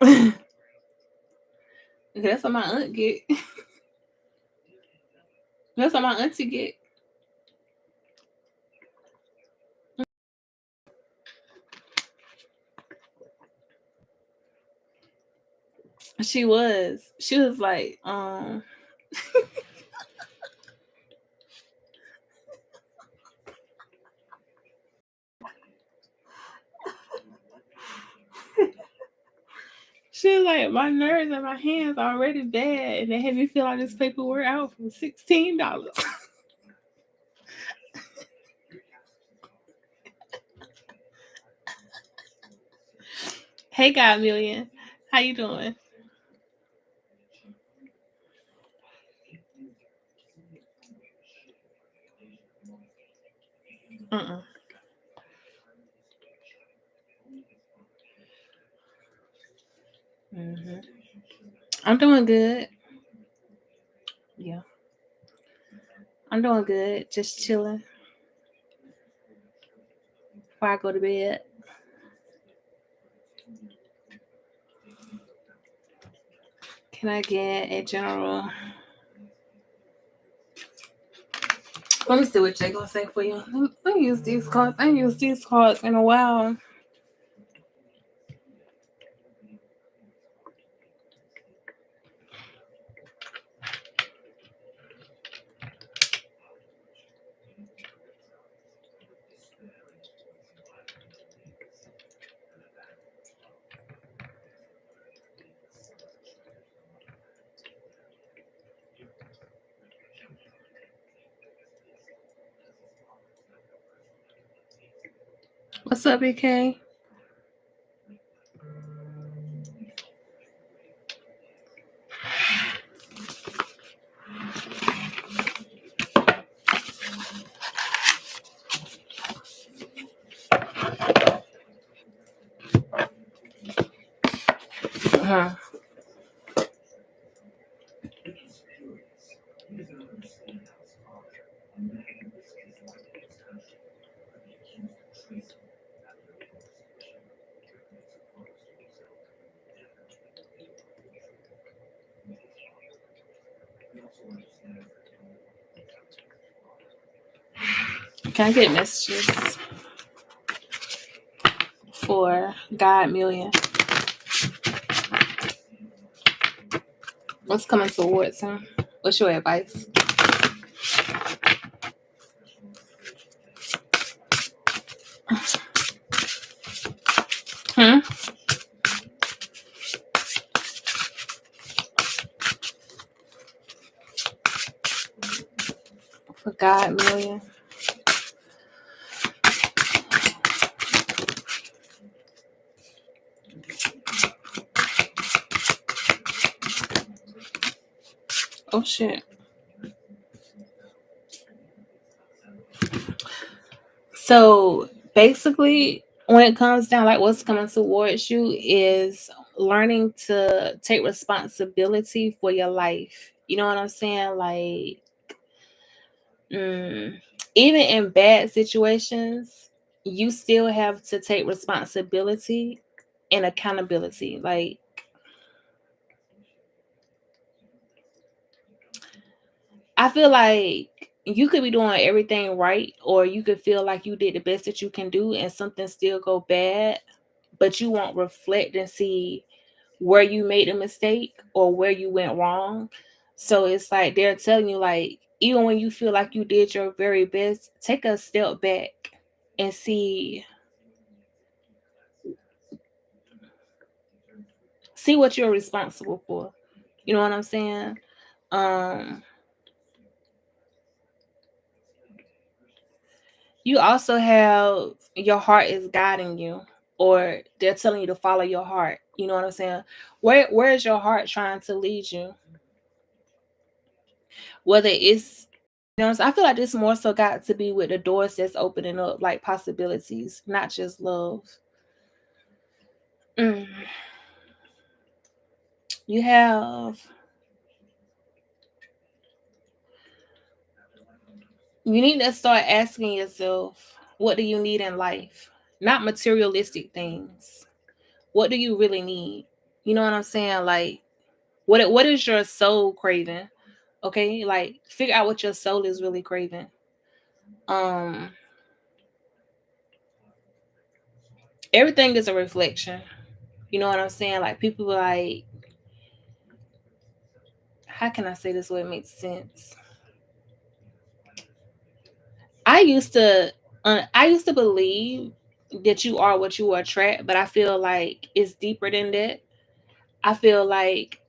That's what my aunt get. That's what my auntie get. She was like, she was like, my nerves and my hands are already bad, and they have me fill out this paperwork out for $16. Hey, God Million, how you doing? Uh-uh. Hmm. I'm doing good. Yeah, I'm doing good. Just chilling before I go to bed. Can I get a general? Let me see what Jay gonna say for you. Let me use these cards. I ain't used these cards in a while. What's up, BK? Uh-huh. Can I get messages for God Million? What's coming towards him? What's your advice? Hmm? For God Million. Oh shit. So basically, when it comes down, like what's coming towards you is learning to take responsibility for your life. You know what I'm saying? Like, mm, even in bad situations, you still have to take responsibility and accountability. Like, I feel like you could be doing everything right, or you could feel like you did the best that you can do, and something still go bad, but you won't reflect and see where you made a mistake or where you went wrong. So it's like they're telling you, like, even when you feel like you did your very best, take a step back and see what you're responsible for. You know what I'm saying? Um, you also have your heart is guiding you, or they're telling you to follow your heart. You know what I'm saying? Where is your heart trying to lead you? Whether it's, you know, I feel like this more so got to be with the doors that's opening up, like possibilities, not just love. Mm. You have, you need to start asking yourself, what do you need in life? Not materialistic things. What do you really need? You know what I'm saying? Like, what is your soul craving? Okay, like figure out what your soul is really craving. Um, Everything is a reflection. You know what I'm saying? Like people like, how can I say this so it makes sense? I used to, I used to believe that you are what you attract, but I feel like it's deeper than that. I feel like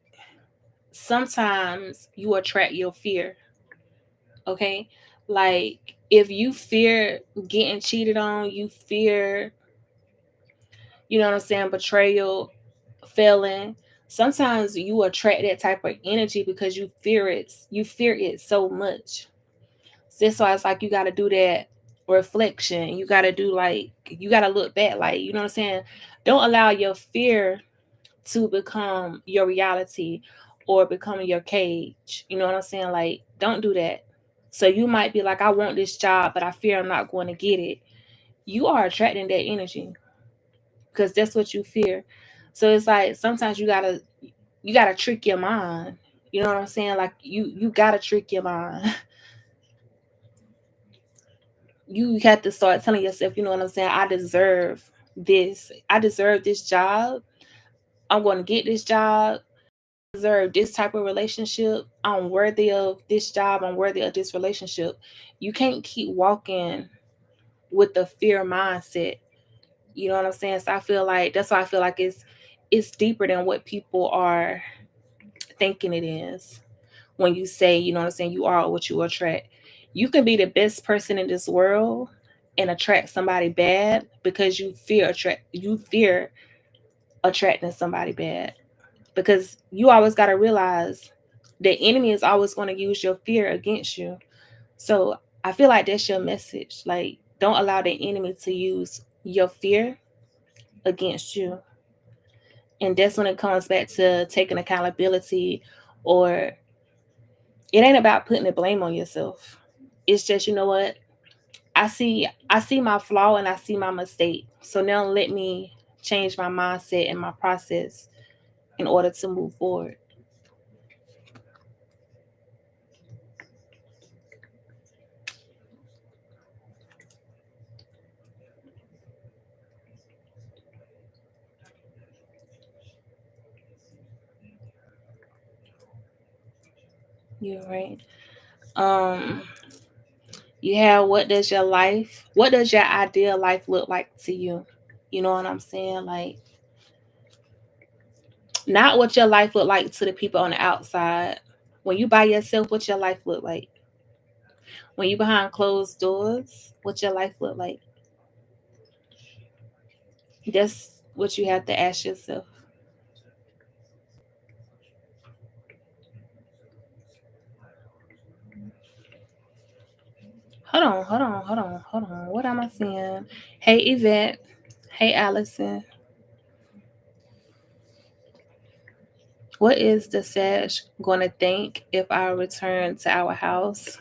sometimes you attract your fear. Okay, like if you fear getting cheated on, you fear, you know what I'm saying, betrayal, failing. Sometimes you attract that type of energy because you fear it. You fear it so much. So that's why it's like you got to do that reflection. You got to do like you got to look back. Like you know what I'm saying. Don't allow your fear to become your reality or become your cage. You know what I'm saying? Like don't do that. So you might be like, I want this job, but I fear I'm not going to get it. You are attracting that energy because that's what you fear. So it's like sometimes you gotta trick your mind. You know what I'm saying? Like you gotta trick your mind. You have to start telling yourself, you know what I'm saying? I deserve this. I deserve this job. I'm going to get this job. I deserve this type of relationship. I'm worthy of this job. I'm worthy of this relationship. You can't keep walking with the fear mindset. You know what I'm saying? So I feel like that's why I feel like it's deeper than what people are thinking it is. When you say, you know what I'm saying, you are what you attract. You can be the best person in this world and attract somebody bad because you fear attracting somebody bad. Because you always gotta realize the enemy is always going to use your fear against you. So I feel like that's your message. Like, don't allow the enemy to use your fear against you. And that's when it comes back to taking accountability, or it ain't about putting the blame on yourself. It's just, you know what? I see my flaw and I see my mistake. So now let me change my mindset and my process in order to move forward. You're right. Um you have, what does your ideal life look like to you? You know what I'm saying? Like, not what your life look like to the people on the outside. When you by yourself, what your life look like? When you behind closed doors, what your life look like? That's what you have to ask yourself. Hold on. What am I saying? Hey, Yvette. Hey, Allison. What is the Sag going to think if I return to our house?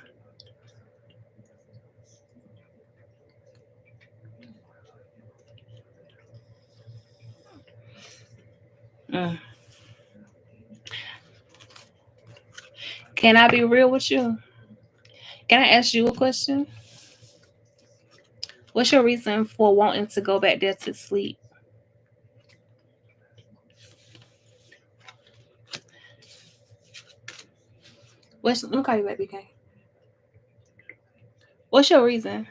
Mm. Can I be real with you? Can I ask you a question? What's your reason for wanting to go back there to sleep? Let me call you back, BK. What's your reason?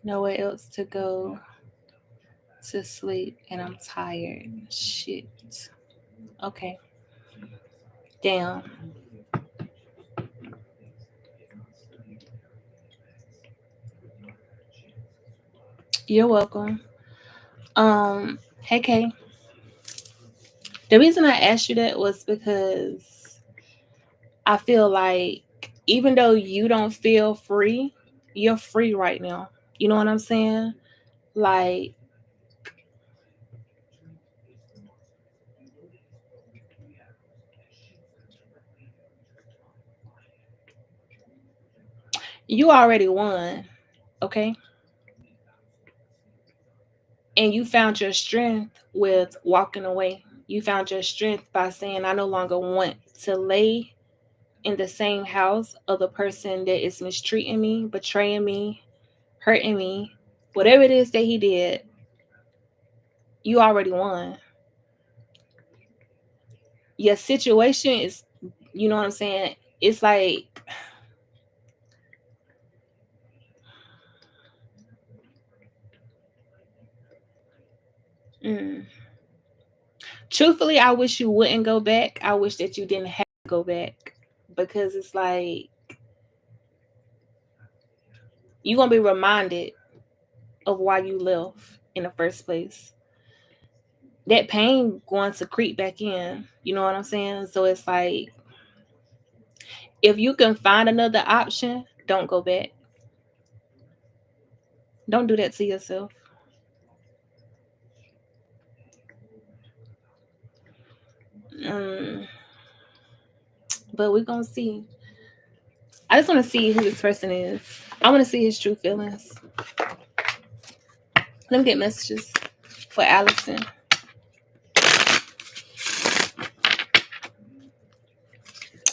Nowhere else to go to sleep, and I'm tired. Shit. Okay. Damn. You're welcome. Hey Kay. The reason I asked you that was because I feel like even though you don't feel free, you're free right now. You know what I'm saying? Like, you already won, okay? And you found your strength with walking away. You found your strength by saying, I no longer want to lay in the same house of the person that is mistreating me, betraying me, hurting me, whatever it is that he did. You already won. Your situation is, you know what I'm saying? It's like, mm. Truthfully, I wish you wouldn't go back. I wish that you didn't have to go back, because it's like you're gonna be reminded of why you left in the first place. That pain going to creep back in. You know what I'm saying? So it's like, if you can find another option, don't go back. Don't do that to yourself. Um, but we're gonna see. I just want to see who this person is. I want to see his true feelings. Let me get messages for Allison.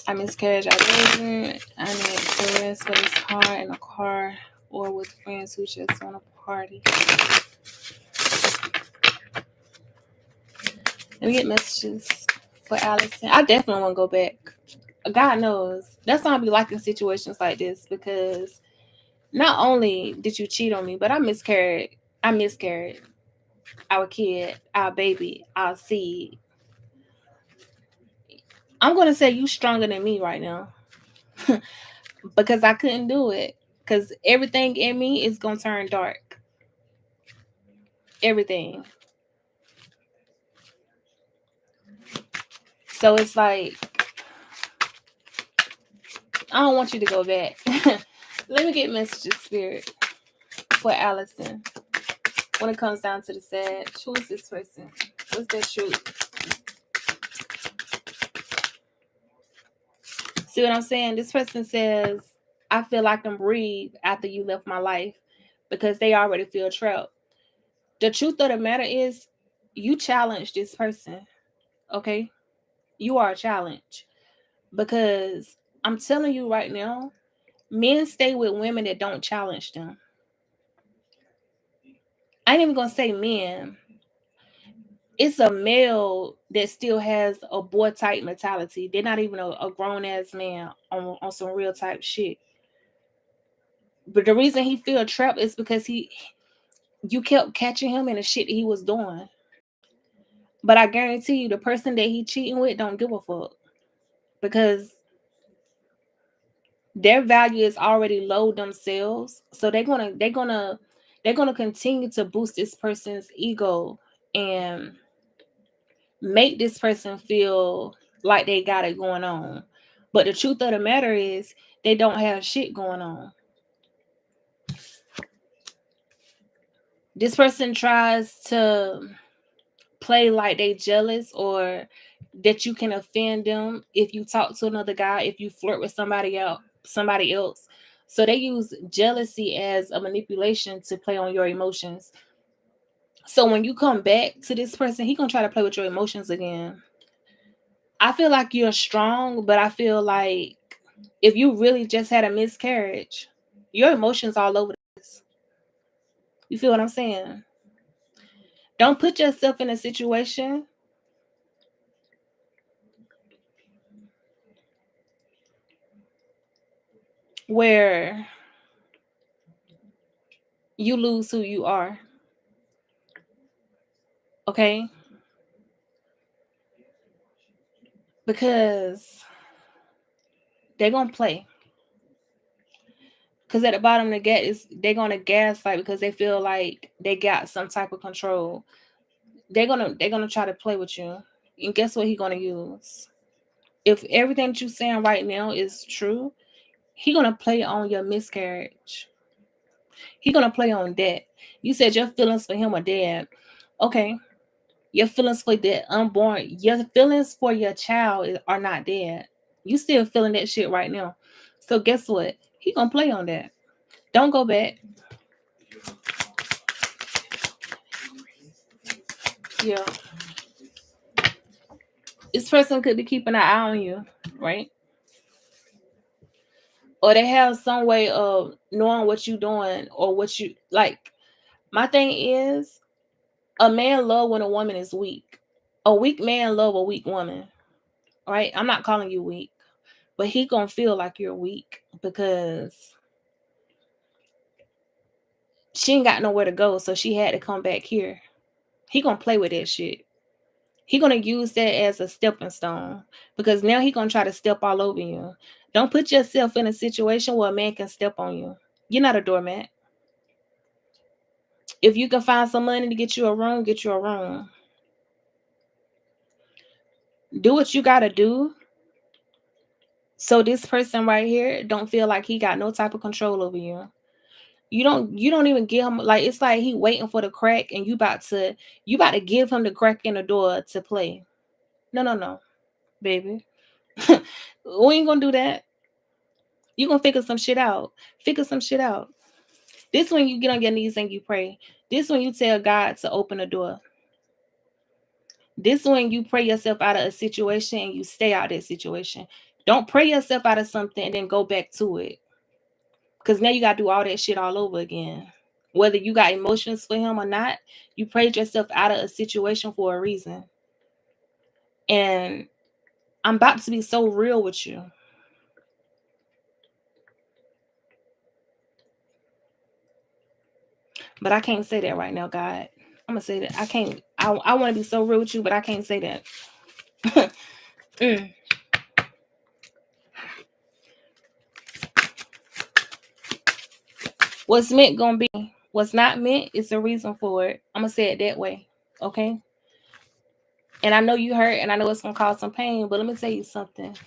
I miscarriage. I didn't. I need to rest with his car in a car or with friends who just want to party. Let me get messages for Allison. I definitely want to go back. God knows. That's why I be liking situations like this, because not only did you cheat on me, but I miscarried. I miscarried our kid, our baby, our seed. I'm gonna say you stronger than me right now, because I couldn't do it. Because everything in me is gonna turn dark. Everything. So it's like, I don't want you to go back. Let me get messages, Spirit, for Allison. When it comes down to the sad, who is this person? What's their truth? See what I'm saying? This person says, I feel like I can breathe after you left my life, because they already feel trapped. The truth of the matter is, you challenge this person, okay? You are a challenge, because I'm telling you right now, men stay with women that don't challenge them. I ain't even gonna say men. It's a male that still has a boy type mentality. They're not even a grown ass man on some real type shit. But the reason he feel trapped is because you kept catching him in the shit that he was doing. But I guarantee you, the person that he cheating with don't give a fuck, because their value is already low themselves. So they're gonna continue to boost this person's ego and make this person feel like they got it going on. But the truth of the matter is, they don't have shit going on. This person tries to play like they jealous, or that you can offend them if you talk to another guy, if you flirt with somebody else. So they use jealousy as a manipulation to play on your emotions. So when you come back to this person, he gonna try to play with your emotions again. I feel like you're strong, but I feel like if you really just had a miscarriage, your emotions all over this. You feel what I'm saying? Don't put yourself in a situation where you lose who you are. Okay? Because they're gonna play. Because at the bottom of the gate is they're gonna gaslight, because they feel like they got some type of control. They're gonna try to play with you. And guess what he's gonna use? If everything that you're saying right now is true, he gonna play on your miscarriage. He gonna play on that. You said your feelings for him are dead. Okay. Your feelings for that unborn, your feelings for your child are not dead. You still feeling that shit right now. So guess what? He gonna play on that. Don't go back. Yeah. This person could be keeping an eye on you, right? Or they have some way of knowing what you're doing or what you like. My thing is, a man love when a woman is weak. A weak man love a weak woman, right? I'm not calling you weak, but he gonna feel like you're weak because she ain't got nowhere to go, so she had to come back here. He gonna play with that shit. He gonna use that as a stepping stone because now he gonna try to step all over you. Don't put yourself in a situation where a man can step on you. You're not a doormat. If you can find some money to get you a room, get you a room. Do what you gotta do so this person right here don't feel like he got no type of control over you. You don't even give him, like, it's like he waiting for the crack and you about to give him the crack in the door to play. No, baby. We ain't gonna do that. You gonna figure some shit out. Figure some shit out. This when you get on your knees and you pray. This when you tell God to open the door. This when you pray yourself out of a situation and you stay out of that situation. Don't pray yourself out of something and then go back to it. Because now you got to do all that shit all over again. Whether you got emotions for him or not, you prayed yourself out of a situation for a reason. And I'm about to be so real with you. But I can't say that right now, God. I'm going to say that. I can't. I want to be so real with you, but I can't say that. What's meant gonna be. What's not meant is a reason for it. I'm gonna say it that way. Okay. And I know you hurt and I know it's gonna cause some pain, but let me tell you something.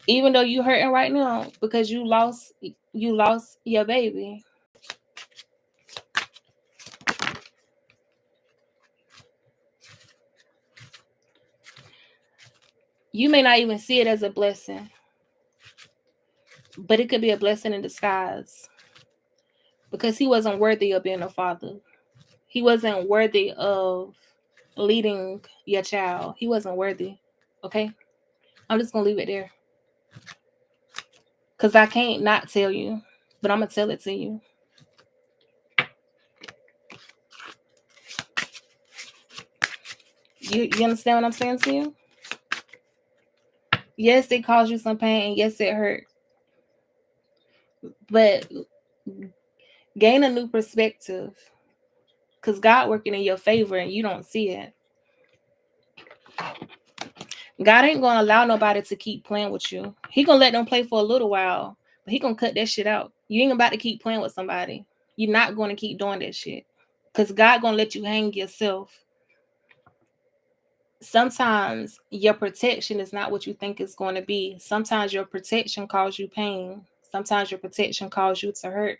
Even though you hurting right now because you lost your baby. You may not even see it as a blessing, but it could be a blessing in disguise. Because he wasn't worthy of being a father. He wasn't worthy of leading your child. He wasn't worthy. Okay? I'm just gonna leave it there. Because I can't not tell you, but I'm gonna tell it to you. You understand what I'm saying to you? Yes, it caused you some pain, and yes, it hurt. But gain a new perspective. Because God working in your favor and you don't see it. God ain't going to allow nobody to keep playing with you. He going to let them play for a little while, but he going to cut that shit out. You ain't about to keep playing with somebody. You're not going to keep doing that shit. Because God going to let you hang yourself. Sometimes your protection is not what you think it's going to be. Sometimes your protection causes you pain. Sometimes your protection causes you to hurt.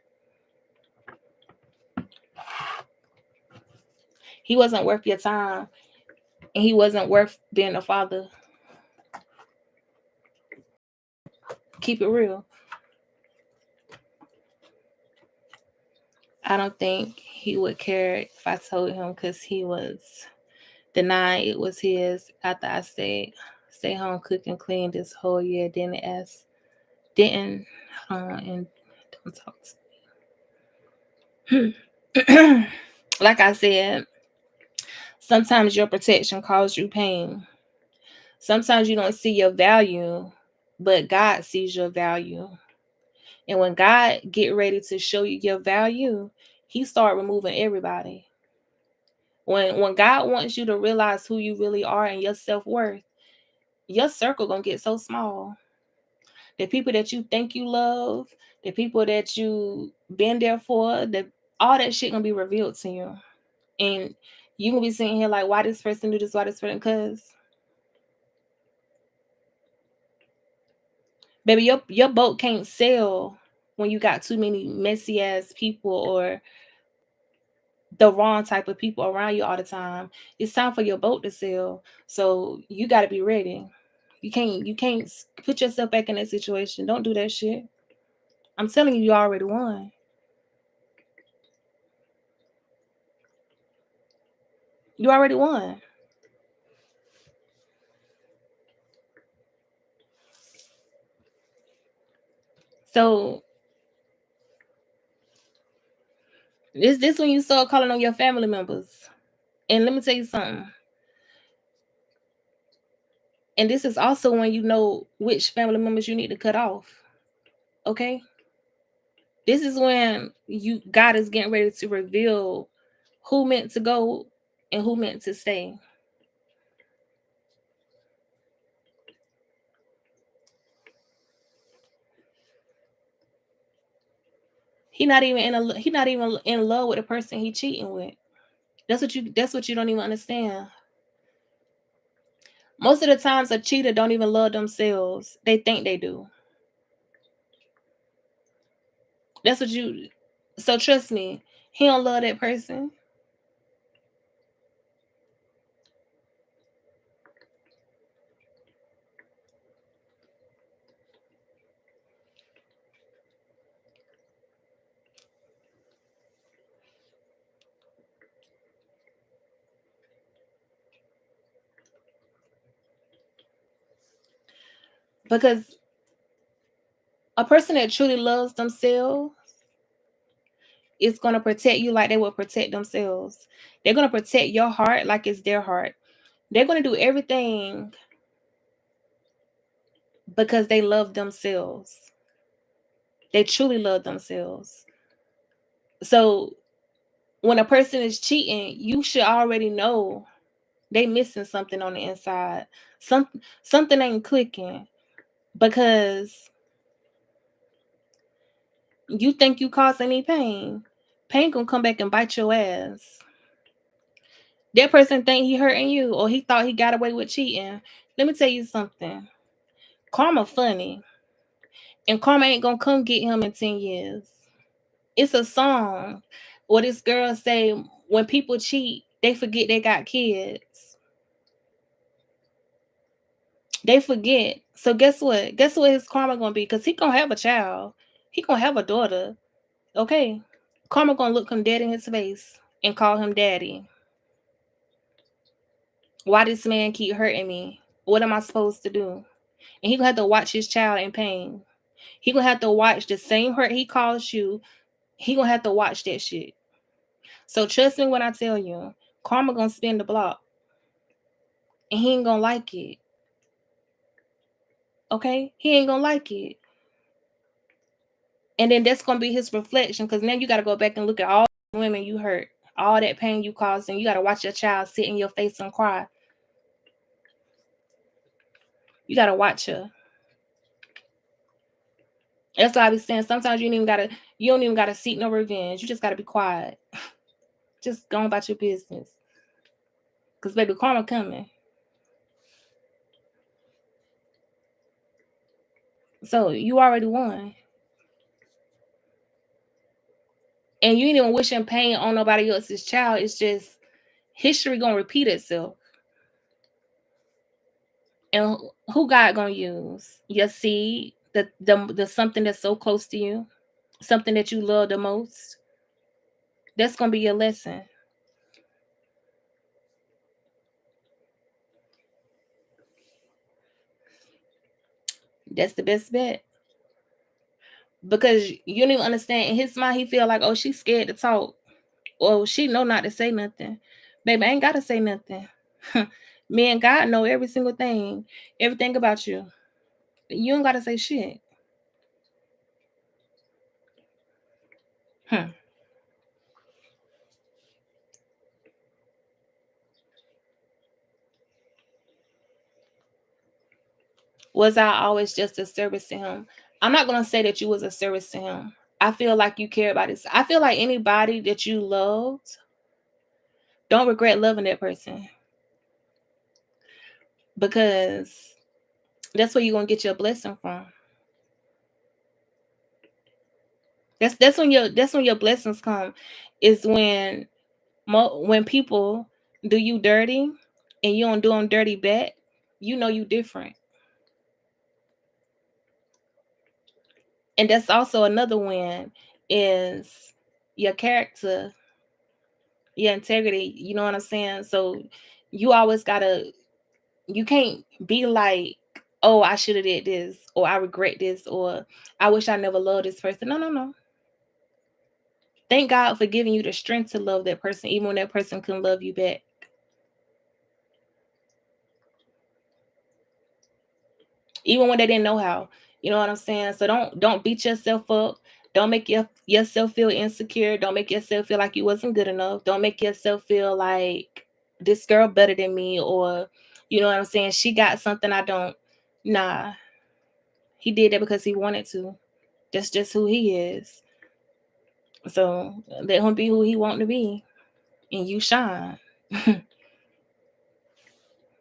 He wasn't worth your time. And he wasn't worth being a father. Keep it real. I don't think he would care if I told him because he was denying it was his after I stay home, cook and clean this whole year. And don't talk to me. Like I said, sometimes your protection causes you pain. Sometimes you don't see your value, but God sees your value. And when God get ready to show you your value, he start removing everybody. When God wants you to realize who you really are and your self-worth, your circle gonna get so small. The people that you think you love, the people that you been there for, all that shit gonna be revealed to you. And you gonna be sitting here like, why this person do this, why this person? Because baby, your boat can't sail when you got too many messy ass people or the wrong type of people around you all the time. It's time for your boat to sail. So you got to be ready. You can't put yourself back in that situation. Don't do that shit. I'm telling you, you already won. You already won. So this when you start calling on your family members. And let me tell you something. And this is also when you know which family members you need to cut off. Okay? This is when God is getting ready to reveal who meant to go and who meant to stay. He not even in love with the person he cheating with. That's what you don't even understand. Most of the times a cheater don't even love themselves. They think they do. That's what you so trust me, he don't love that person. Because a person that truly loves themselves is going to protect you like they would protect themselves. They're going to protect your heart like it's their heart. They're going to do everything because they love themselves. They truly love themselves. So when a person is cheating, you should already know they missing something on the inside. Something ain't clicking because you think you caused any pain. Pain gonna come back and bite your ass. That person think he hurting you or he thought he got away with cheating. Let me tell you something. Karma funny. And karma ain't gonna come get him in 10 years. It's a song where this girl say when people cheat, they forget they got kids. They forget. So guess what? Guess what his karma gonna be? Because he gonna have a child. He gonna have a daughter. Okay. Karma gonna look him dead in his face and call him daddy. Why this man keep hurting me? What am I supposed to do? And he gonna have to watch his child in pain. He gonna have to watch the same hurt he caused you. He gonna have to watch that shit. So trust me when I tell you, karma gonna spin the block. And he ain't gonna like it. Okay? He ain't gonna like it. And then that's gonna be his reflection because now you gotta go back and look at all the women you hurt, all that pain you caused, and you gotta watch your child sit in your face and cry. You gotta watch her. That's why I be saying sometimes you don't even gotta seek no revenge. You just gotta be quiet. Just go about your business. Cause baby, karma coming. So you already won. And you ain't even wishing pain on nobody else's child. It's just history gonna repeat itself. And who God gonna use? Your seed, the something that's so close to you, something that you love the most. That's gonna be your lesson. That's the best bet. Because you don't even understand. In his mind, he feel like, oh, she's scared to talk. Or she know not to say nothing. Baby, I ain't gotta say nothing. Me and God know every single thing, everything about you. You don't gotta say shit. Hmm. Was I always just a service to him? I'm not gonna say that you was a service to him. I feel like you care about this. I feel like anybody that you loved, don't regret loving that person because that's where you're gonna get your blessing from. That's when your blessings come. Is when people do you dirty and you don't do them dirty back. You know you different. And that's also another win is your character, your integrity. You know what I'm saying? So you always gotta. You can't be like, oh, I should have did this, or I regret this, or I wish I never loved this person. No, no, no. Thank God for giving you the strength to love that person, even when that person couldn't love you back. Even when they didn't know how. You know what I'm saying? So don't beat yourself up. Don't make yourself feel insecure. Don't make yourself feel like you wasn't good enough. Don't make yourself feel like this girl better than me, or you know what I'm saying? She got something I don't. Nah, he did that because he wanted to. That's just who he is. So let him be who he want to be, and you shine.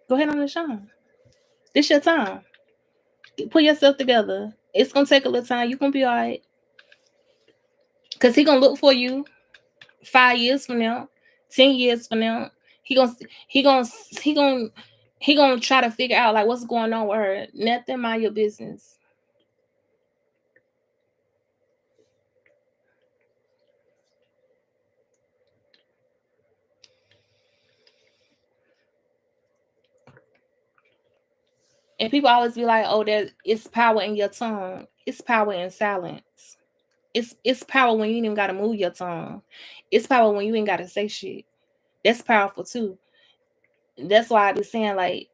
Go ahead on and shine. This your time. Put yourself together. It's gonna take a little time. You gonna be all right. Cause he gonna look for you 5 years from now, 10 years from now. He gonna he gonna he gonna he gonna try to figure out like what's going on with her. Nothing mind your business. And people always be like, "Oh, there it's power in your tongue. It's power in silence. It's power when you ain't even gotta move your tongue. It's power when you ain't gotta say shit. That's powerful too. That's why I be saying like,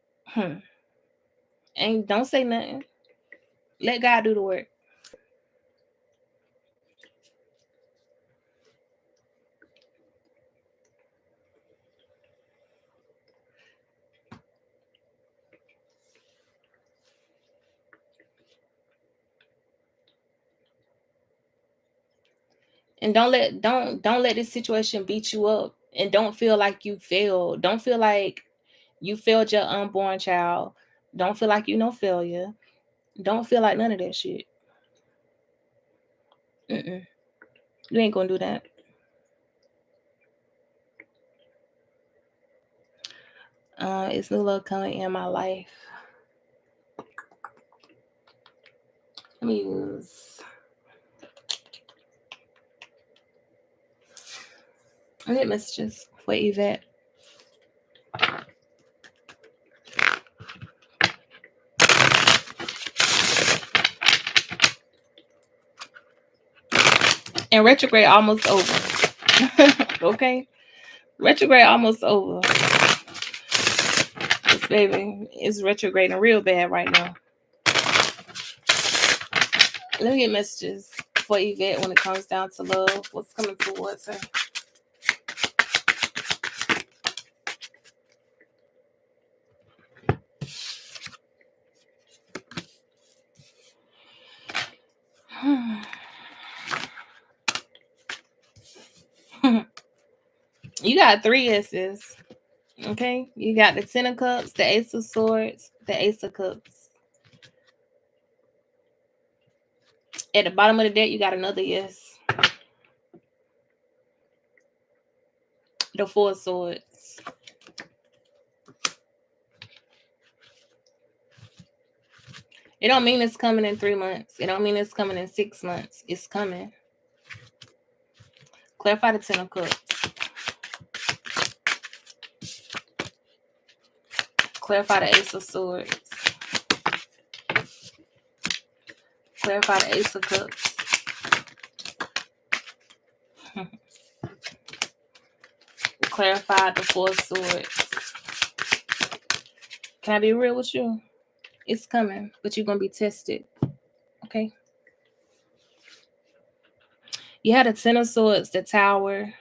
and don't say nothing. Let God do the work. And don't let this situation beat you up. And don't feel like you failed. Don't feel like you failed your unborn child. Don't feel like you no failure. Don't feel like none of that shit. Mm-mm. You ain't gonna do that. It's new love coming in my life. Let me use. I get messages for Yvette. And retrograde almost over. Okay, retrograde almost over. This baby is retrograding real bad right now. Let me get messages for Yvette when it comes down to love. What's coming towards her? You got 3 S's. Okay. You got the 10 of Cups, the Ace of Swords, the Ace of Cups. At the bottom of the deck, you got another yes. The 4 of Swords. It don't mean it's coming in 3 months. It don't mean it's coming in 6 months. It's coming. Clarify the 10 of Cups. Clarify the Ace of Swords. Clarify the Ace of Cups. Clarify the 4 of Swords. Can I be real with you? It's coming, but you're going to be tested. Okay? You had the 10 of Swords, the Tower,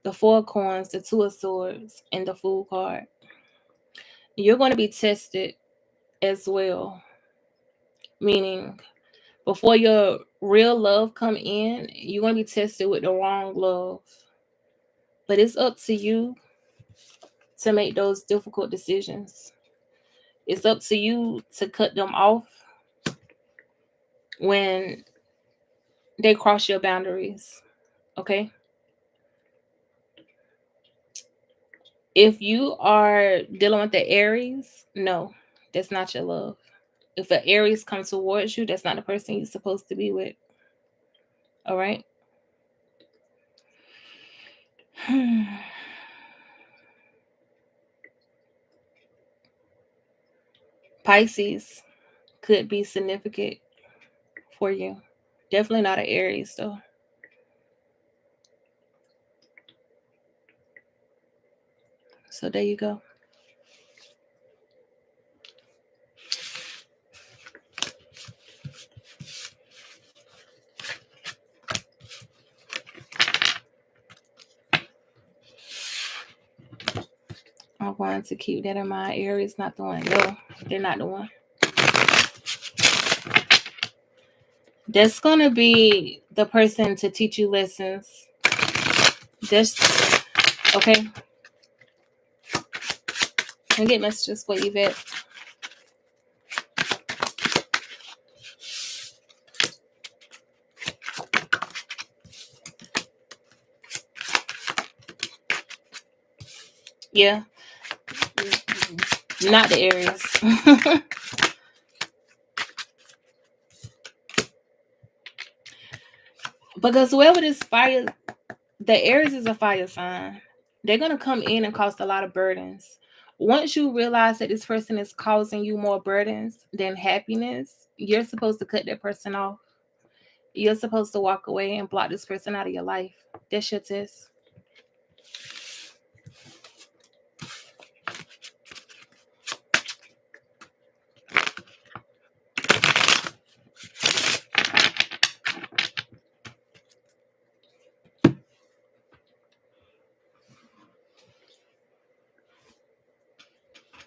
the 4 of Coins, the 2 of Swords, and the Fool card. You're going to be tested as well. Meaning, before your real love come in, you're going to be tested with the wrong love. But it's up to you to make those difficult decisions. It's up to you to cut them off when they cross your boundaries. Okay. If you are dealing with the Aries, no, that's not your love. If an Aries comes towards you, that's not the person you're supposed to be with. All right. Pisces could be significant for you. Definitely not an Aries, though. So there you go. I'm going to keep that in mind. Aries not the one. No, they're not the one. That's going to be the person to teach you lessons. Just, okay. I get messages for Yvette. Yeah. Not the Aries. Because whoever this fire, the Aries is a fire sign. They're going to come in and cause a lot of burdens. Once you realize that this person is causing you more burdens than happiness, you're supposed to cut that person off. You're supposed to walk away and block this person out of your life. That's your test.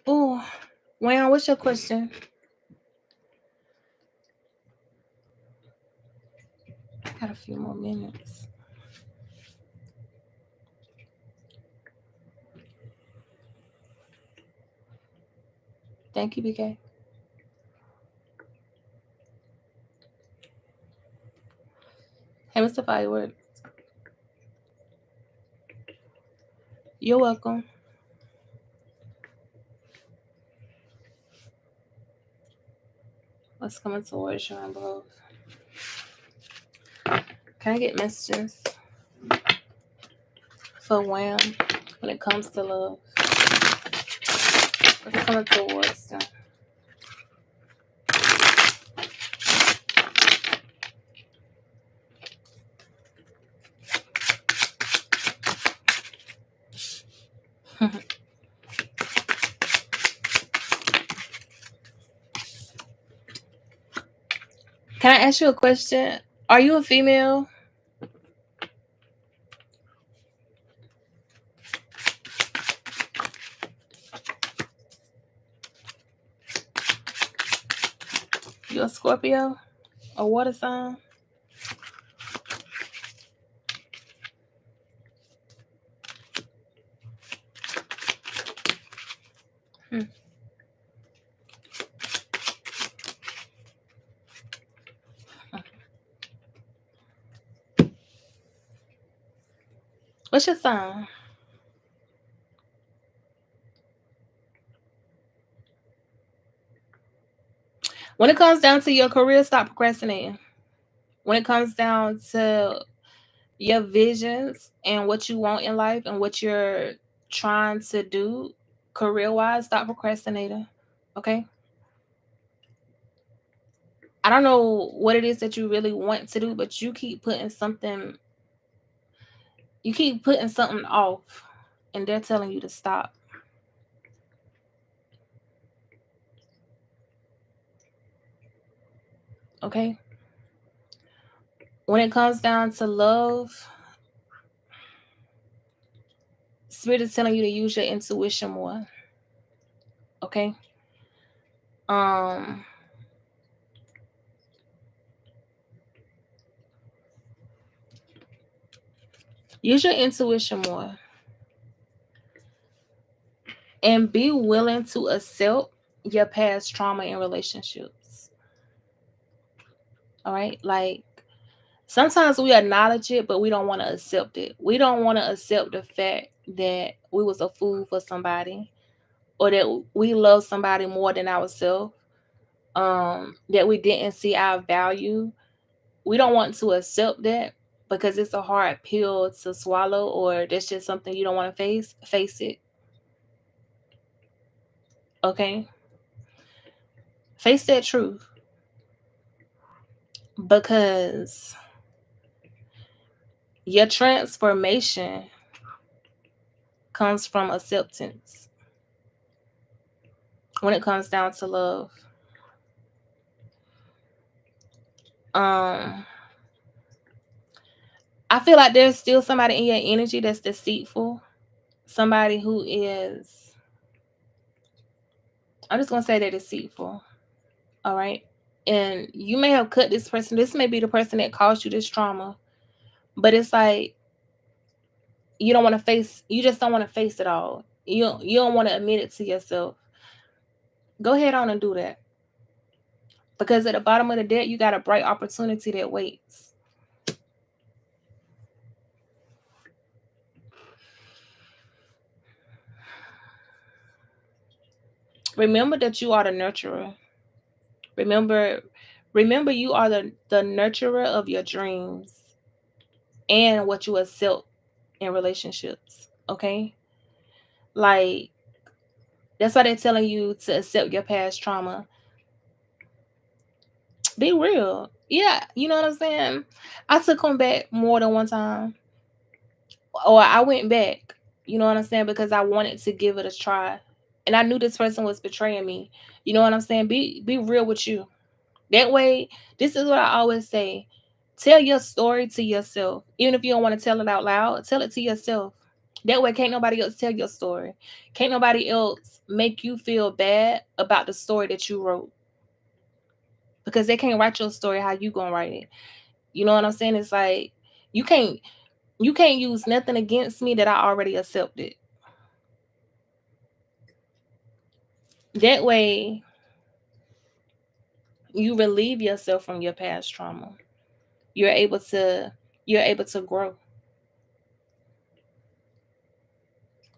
Oh, Wayne, what's your question? I got a few more minutes. Thank you, BK. Hey, Mr. Firework. You're welcome. What's coming towards you and above? Can I get messages for Wham when it comes to love? What's coming towards them? Can I ask you a question? Are you a female? You a Scorpio? A water sign? What's your sign? When it comes down to your career, stop procrastinating. When it comes down to your visions and what you want in life and what you're trying to do career wise, stop procrastinating. Okay. I don't know what it is that you really want to do, but you keep putting something off and they're telling you to stop. Okay. When it comes down to love, Spirit is telling you to use your intuition more. Okay. Um Use your intuition more and be willing to accept your past trauma in relationships. All right? Like Sometimes we acknowledge it, but we don't want to accept it. We don't want to accept the fact that we was a fool for somebody, or that we love somebody more than ourselves, that we didn't see our value. We don't want to accept that because it's a hard pill to swallow, or that's just something you don't want to face it. Okay, face that truth, because your transformation comes from acceptance when it comes down to love. um I feel like there's still somebody in your energy that's deceitful, somebody who is, I'm just gonna say they're deceitful. All right, and you may have cut this person. This may be the person that caused you this trauma, but it's like you don't want to face. You just don't want to face it all. You don't want to admit it to yourself. Go ahead on and do that, because at the bottom of the deck, you got a bright opportunity that waits. Remember that you are the nurturer. Remember, remember you are the nurturer of your dreams and what you accept in relationships. Okay, like that's why they're telling you to accept your past trauma. Be real. Yeah, you know what I'm saying? I took him back more than one time. Or I went back, you know what I'm saying? Because I wanted to give it a try. And I knew this person was betraying me. You know what I'm saying? Be real with you. That way, this is what I always say. Tell your story to yourself. Even if you don't want to tell it out loud, tell it to yourself. That way, can't nobody else tell your story. Can't nobody else make you feel bad about the story that you wrote. Because they can't write your story how you gonna write it. You know what I'm saying? It's like you can't use nothing against me that I already accepted. That way you relieve yourself from your past trauma. You're able to grow.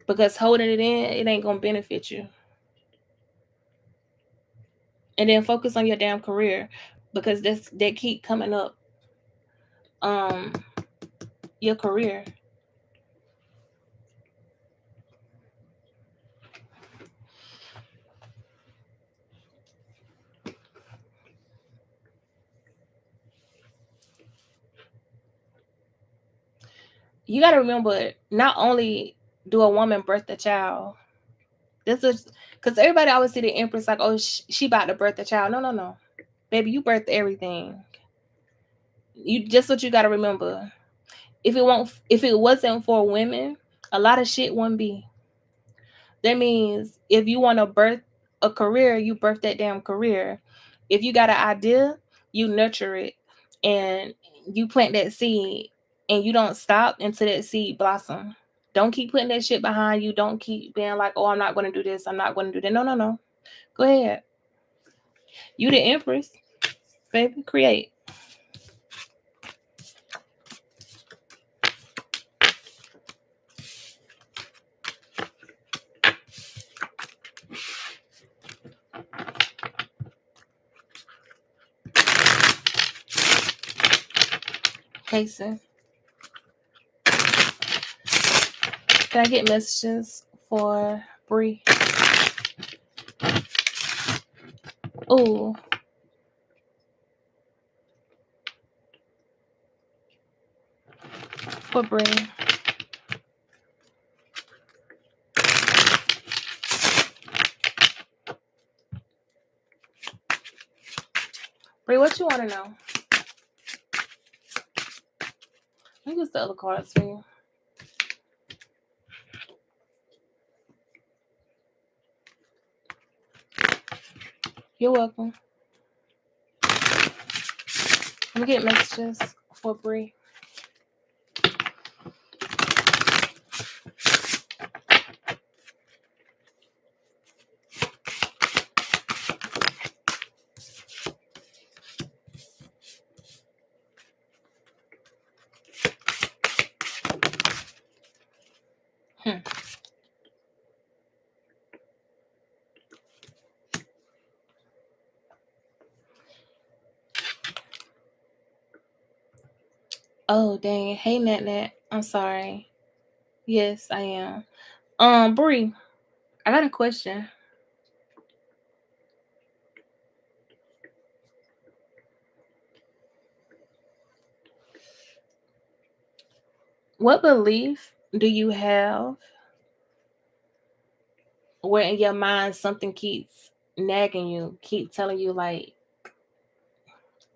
Because holding it in, it ain't gonna benefit you. And then focus on your damn career, because that keep coming up. Um, your career. You got to remember, not only do a woman birth a child, this is because everybody always see the empress like, oh, she about to birth a child. No, no, no, baby, you birth everything. You just what you got to remember. If it wasn't for women, a lot of shit wouldn't be. That means if you want to birth a career, you birth that damn career. If you got an idea, you nurture it, and you plant that seed, and you don't stop until that seed blossom. Don't keep putting that shit behind you. Don't keep being like, oh, I'm not going to do this. I'm not going to do that. No, no, no. Go ahead. You the empress, baby. Create. Casey, can I get messages for Bree? Oh, for Bree. Bree, what you want to know? Let me use the other cards for you. You're welcome. Let me get messages for Bree. Hmm. Oh dang. Hey Nat Nat. I'm sorry. Yes, I am. Bree, I got a question. What belief do you have where in your mind something keeps nagging you, keep telling you like,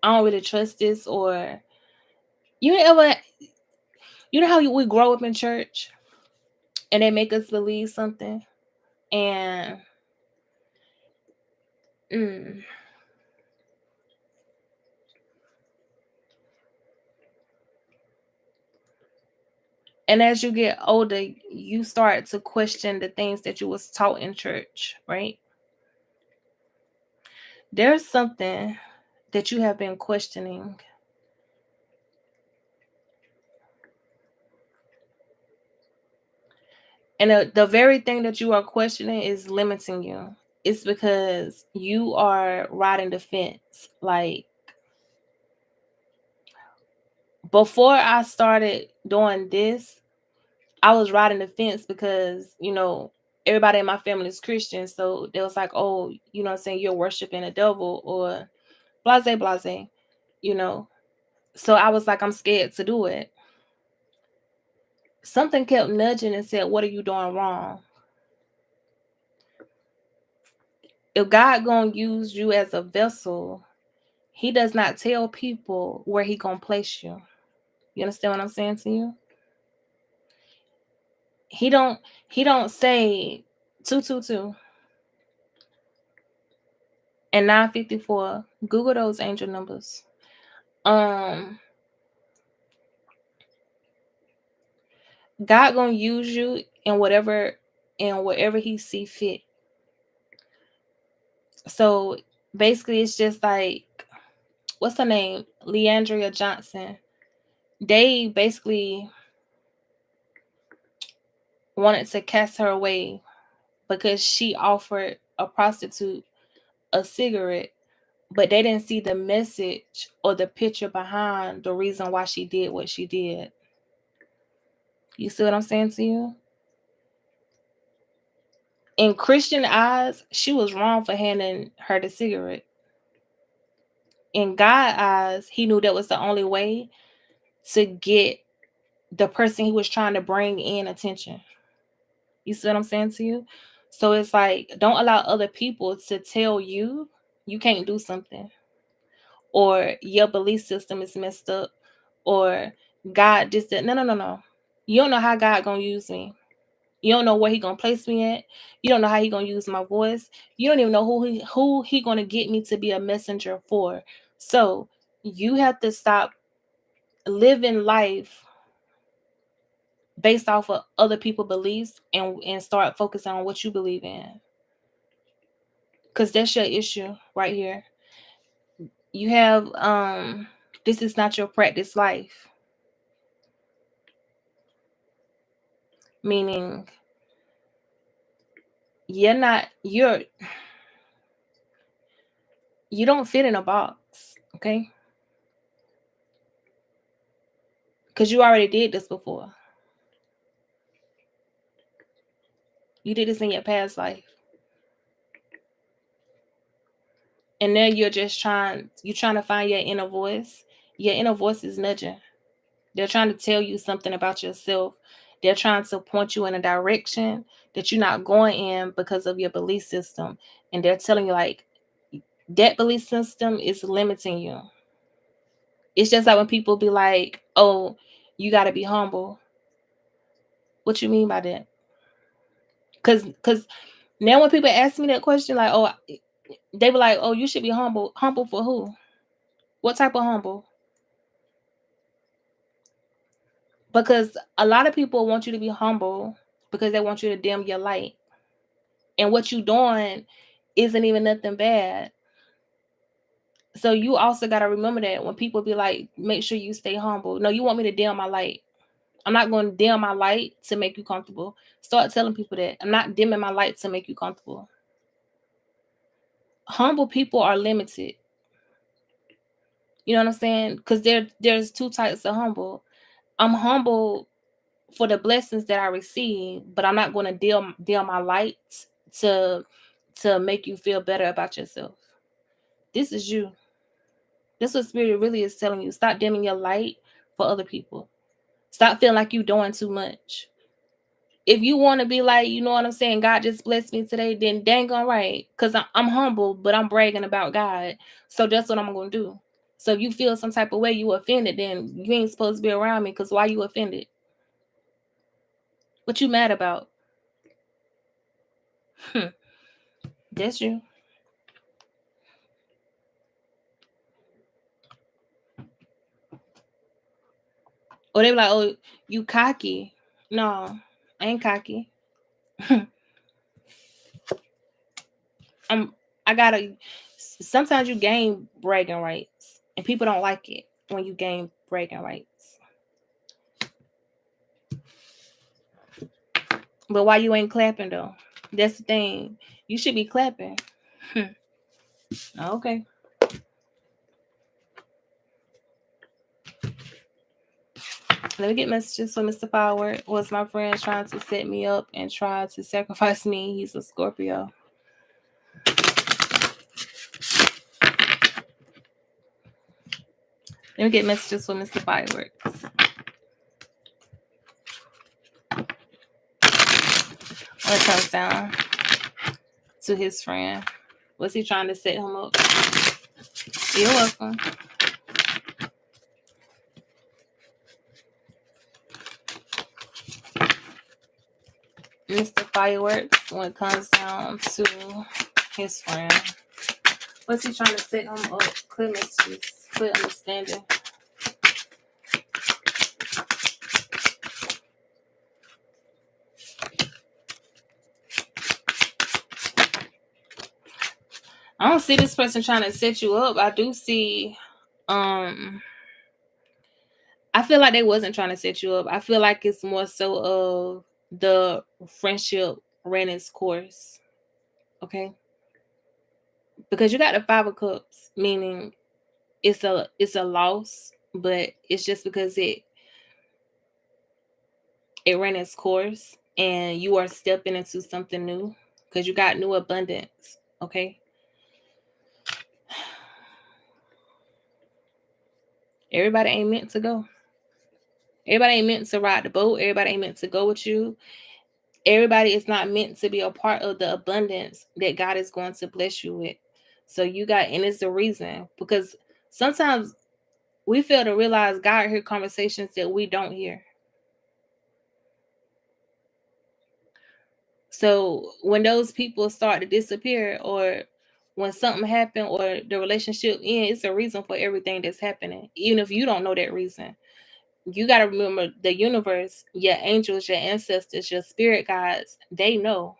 I don't really trust this, or you ever, you know how we grow up in church and they make us believe something, and mm, and as you get older, you start to question the things that you was taught in church, right? There's something that you have been questioning, and the very thing that you are questioning is limiting you. It's because you are riding the fence. Like, before I started doing this, I was riding the fence because, everybody in my family is Christian. So they was like, oh, you know what I'm saying, you're worshiping a devil, or blase, blase, you know. So I was like, I'm scared to do it. Something kept nudging and said, what are you doing wrong? If God gonna use you as a vessel, he does not tell people where he gonna place you. You understand what I'm saying to you? He don't he don't say 222 and 954. Google those angel numbers. Um God gonna use you in whatever he see fit. So basically it's just like, what's her name? Leandria Johnson. They basically wanted to cast her away because she offered a prostitute a cigarette, but they didn't see the message or the picture behind the reason why she did what she did. You see what I'm saying to you? In Christian eyes, she was wrong for handing her the cigarette. In God eyes, he knew that was the only way to get the person he was trying to bring in attention. You see what I'm saying to you? So it's like, don't allow other people to tell you you can't do something, or your belief system is messed up, or God just did. No, no, no, no. You don't know how God gonna use me. You don't know where he gonna place me at. You don't know how he gonna use my voice. You don't even know who he gonna get me to be a messenger for. So you have to stop living life based off of other people's beliefs, and start focusing on what you believe in. Because that's your issue right here. You have this is not your practice life. Meaning you're you don't fit in a box, okay? Because you already did this before. You did this in your past life. And now you're trying to find your inner voice. Your inner voice is nudging. They're trying to tell you something about yourself. They're trying to point you in a direction that you're not going in because of your belief system. And they're telling you like, that belief system is limiting you. It's just like when people be like, oh, you got to be humble. What you mean by that? Because now when people ask me that question, like, oh, they be like, oh, you should be humble. Humble for who? What type of humble? Because a lot of people want you to be humble because they want you to dim your light. And what you doing isn't even nothing bad. So you also got to remember that when people be like, make sure you stay humble. No, you want me to dim my light. I'm not going to dim my light to make you comfortable. Start telling people that. I'm not dimming my light to make you comfortable. Humble people are limited. You know what I'm saying? Because there's two types of humble. I'm humble for the blessings that I receive, but I'm not going to dim my lights to make you feel better about yourself. This is you. This is what Spirit really is telling you. Stop dimming your light for other people. Stop feeling like you're doing too much. If you want to be like, you know what I'm saying, God just blessed me today, then dang on right. Because I'm humble, but I'm bragging about God. So that's what I'm going to do. So if you feel some type of way, you offended, then you ain't supposed to be around me, because why you offended? What you mad about? That's you. Or they be like, oh, you cocky. No, I ain't cocky. I gotta, sometimes you gain bragging rights, and people don't like it when you gain bragging rights. But why you ain't clapping though? That's the thing. You should be clapping. Okay. Let me get messages for Mr. Forward. Was my friend trying to set me up and try to sacrifice me? He's a Scorpio. Let me get messages for Mr. Fireworks. When it comes down to his friend, was he trying to set him up? You're welcome. Mr. Fireworks, when it comes down to his friend, was he trying to set him up? Clear messages, clear understanding. I don't see this person trying to set you up. I do see, I feel like they wasn't trying to set you up. I feel like it's more so of the friendship ran its course. Okay. Because you got the 5 of Cups, meaning it's a loss, but it's just because it ran its course and you are stepping into something new, because you got new abundance. Okay. Everybody ain't meant to go. Everybody ain't meant to ride the boat. Everybody ain't meant to go with you. Everybody is not meant to be a part of the abundance that God is going to bless you with. So you got, and it's the reason, because sometimes we fail to realize God hear conversations that we don't hear. So when those people start to disappear, or when something happened, or the relationship ends, it's a reason for everything that's happening. Even if you don't know that reason, you got to remember the universe, your angels, your ancestors, your spirit guides, they know.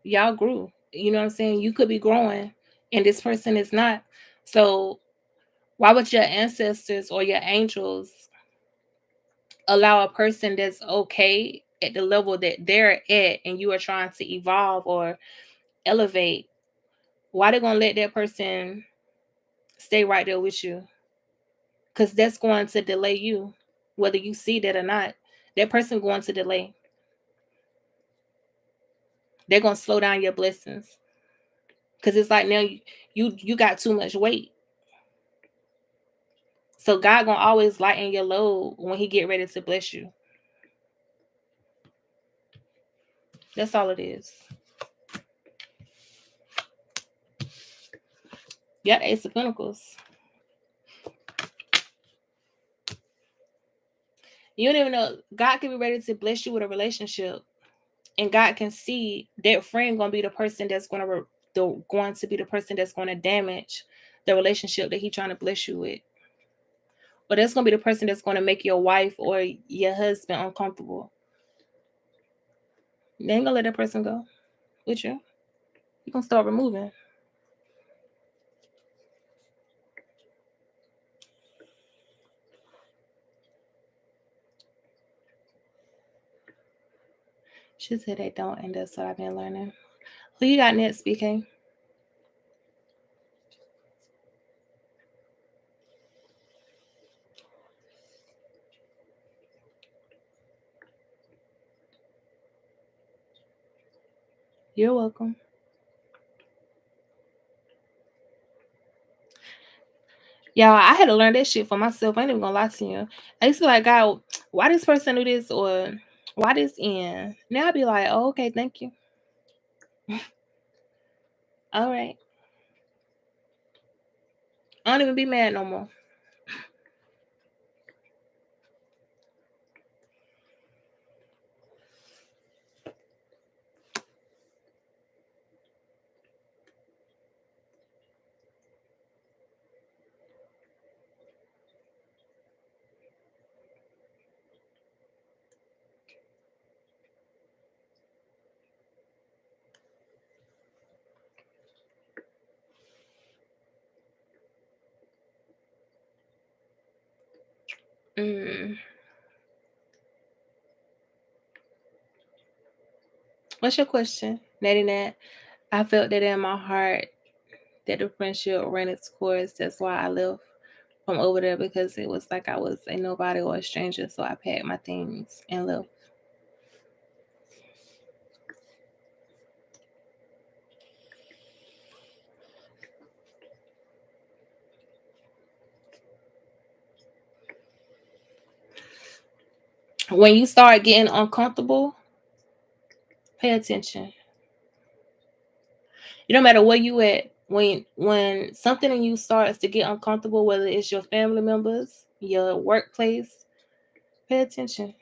Y'all grew. You know what I'm saying? You could be growing and this person is not. So why would your ancestors or your angels allow a person that's okay at the level that they're at, and you are trying to evolve or elevate? Why they gonna let that person stay right there with you? Because that's going to delay you, whether you see that or not. That person going to delay. They're gonna slow down your blessings, because it's like now you got too much weight. So God gonna always lighten your load when He get ready to bless you. That's all it is. You got Ace of Pentacles. You don't even know, God can be ready to bless you with a relationship, and God can see that friend gonna be the person that's going to be the person that's going to damage the relationship that He trying to bless you with. Or that's gonna be the person that's going to make your wife or your husband uncomfortable. They ain't gonna let that person go with you. You gonna start removing. She said they don't, and that's what I've been learning. Who you got next, BK? You're welcome. Y'all, I had to learn that shit for myself. I ain't even gonna lie to you. I used to be like, God, why this person do this, or why this end? Now I be like, oh, okay, thank you. All right. I don't even be mad no more. Mm. What's your question, Natty Nat? I felt that in my heart that the friendship ran its course. That's why I left from over there, because it was like I was a nobody or a stranger. So I packed my things and left. When you start getting uncomfortable, pay attention. It don't matter where you at. When something in you starts to get uncomfortable, whether it's your family members, your workplace, pay attention.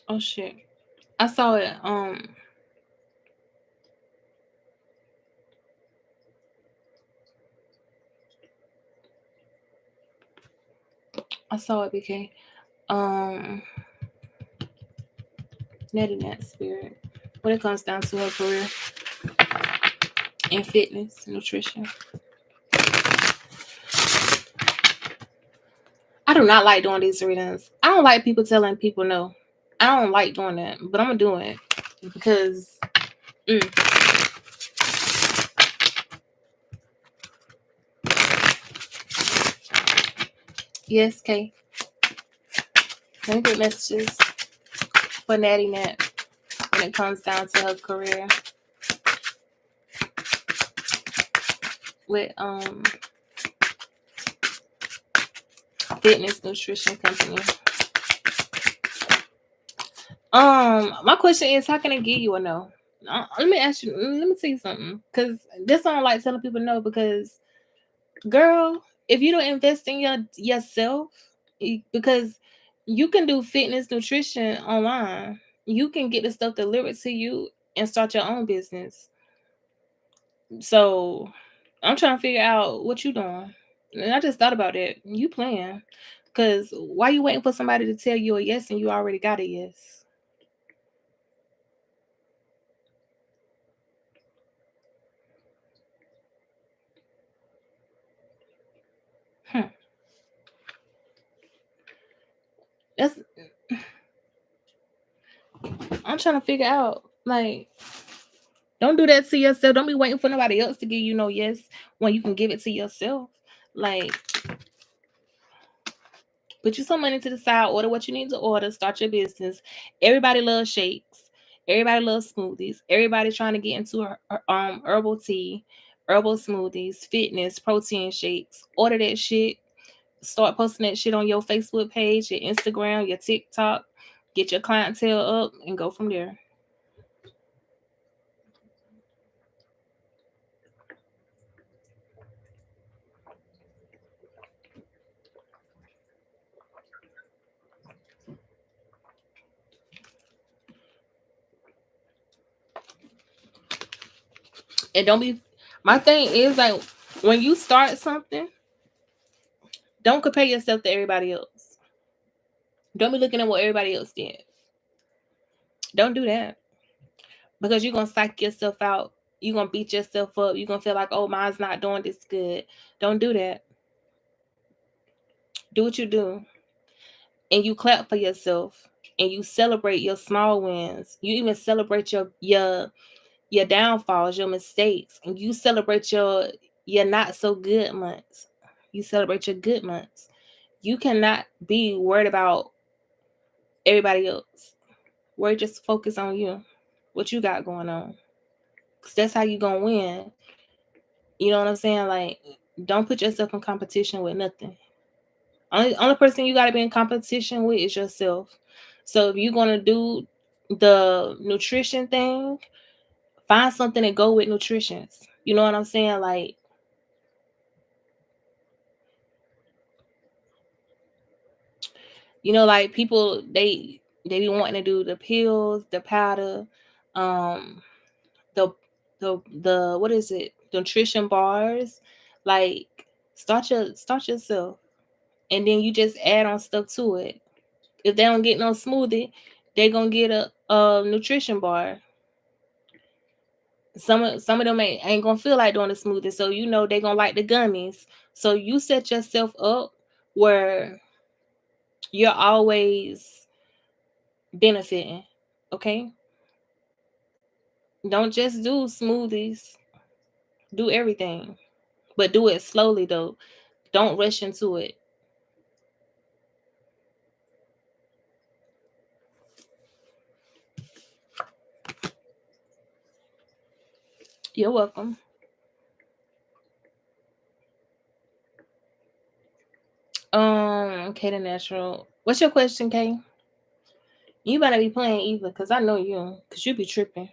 Oh shit. I saw it. I saw it, BK. Netty Nat Spirit. When it comes down to her career in fitness, nutrition. I do not like doing these readings. I don't like people telling people no. I don't like doing that, but I'm gonna do it because yes, Kay. Let me get messages for Natty Nat when it comes down to her career with fitness nutrition company. My question is, how can I give you a no? Let me ask you. Let me tell you something. Because this I don't like telling people no. Because, girl, if you don't invest in yourself, because you can do fitness nutrition online, you can get the stuff delivered to you and start your own business. So, I'm trying to figure out what you doing. And I just thought about it. You playing? Because why you waiting for somebody to tell you a yes and you already got a yes? Hmm. That's I'm trying to figure out, like, Don't do that to yourself. Don't be waiting for nobody else to give you no yes when you can give it to yourself. Like, put you some money to the side, order what you need to order, start your business. Everybody loves shakes. Everybody loves smoothies. Everybody trying to get into herbal tea, herbal smoothies, fitness, protein shakes. Order that shit. Start posting that shit on your Facebook page, your Instagram, your TikTok. Get your clientele up and go from there. And don't be, my thing is like, when you start something, don't compare yourself to everybody else. Don't be looking at what everybody else did. Don't do that, because you're gonna psych yourself out. You're gonna beat yourself up. You're gonna feel like, oh, mine's not doing this good. Don't do that. Do what you do, and you clap for yourself, and you celebrate your small wins. You even celebrate your downfalls, your mistakes, and you celebrate your not so good months. You celebrate your good months. You cannot be worried about everybody else. Worry, just focus on you, what you got going on, because that's how you gonna win. You know what I'm saying? Like, don't put yourself in competition with nothing. Only person you gotta be in competition with is yourself. So if you're gonna do the nutrition thing, find something to go with nutrition. You know what I'm saying? Like, like people, they be wanting to do the pills, the powder, um, the what is it? Nutrition bars. Like, start yourself, and then you just add on stuff to it. If they don't get no smoothie, they gonna get a nutrition bar. Some of them ain't gonna feel like doing the smoothie, so they gonna like the gummies. So you set yourself up where you're always benefiting. Okay, don't just do smoothies. Do everything, but do it slowly though. Don't rush into it. You're welcome. Okay, the natural. What's your question, Kay? You better be playing either, cause I know you, cause you be tripping.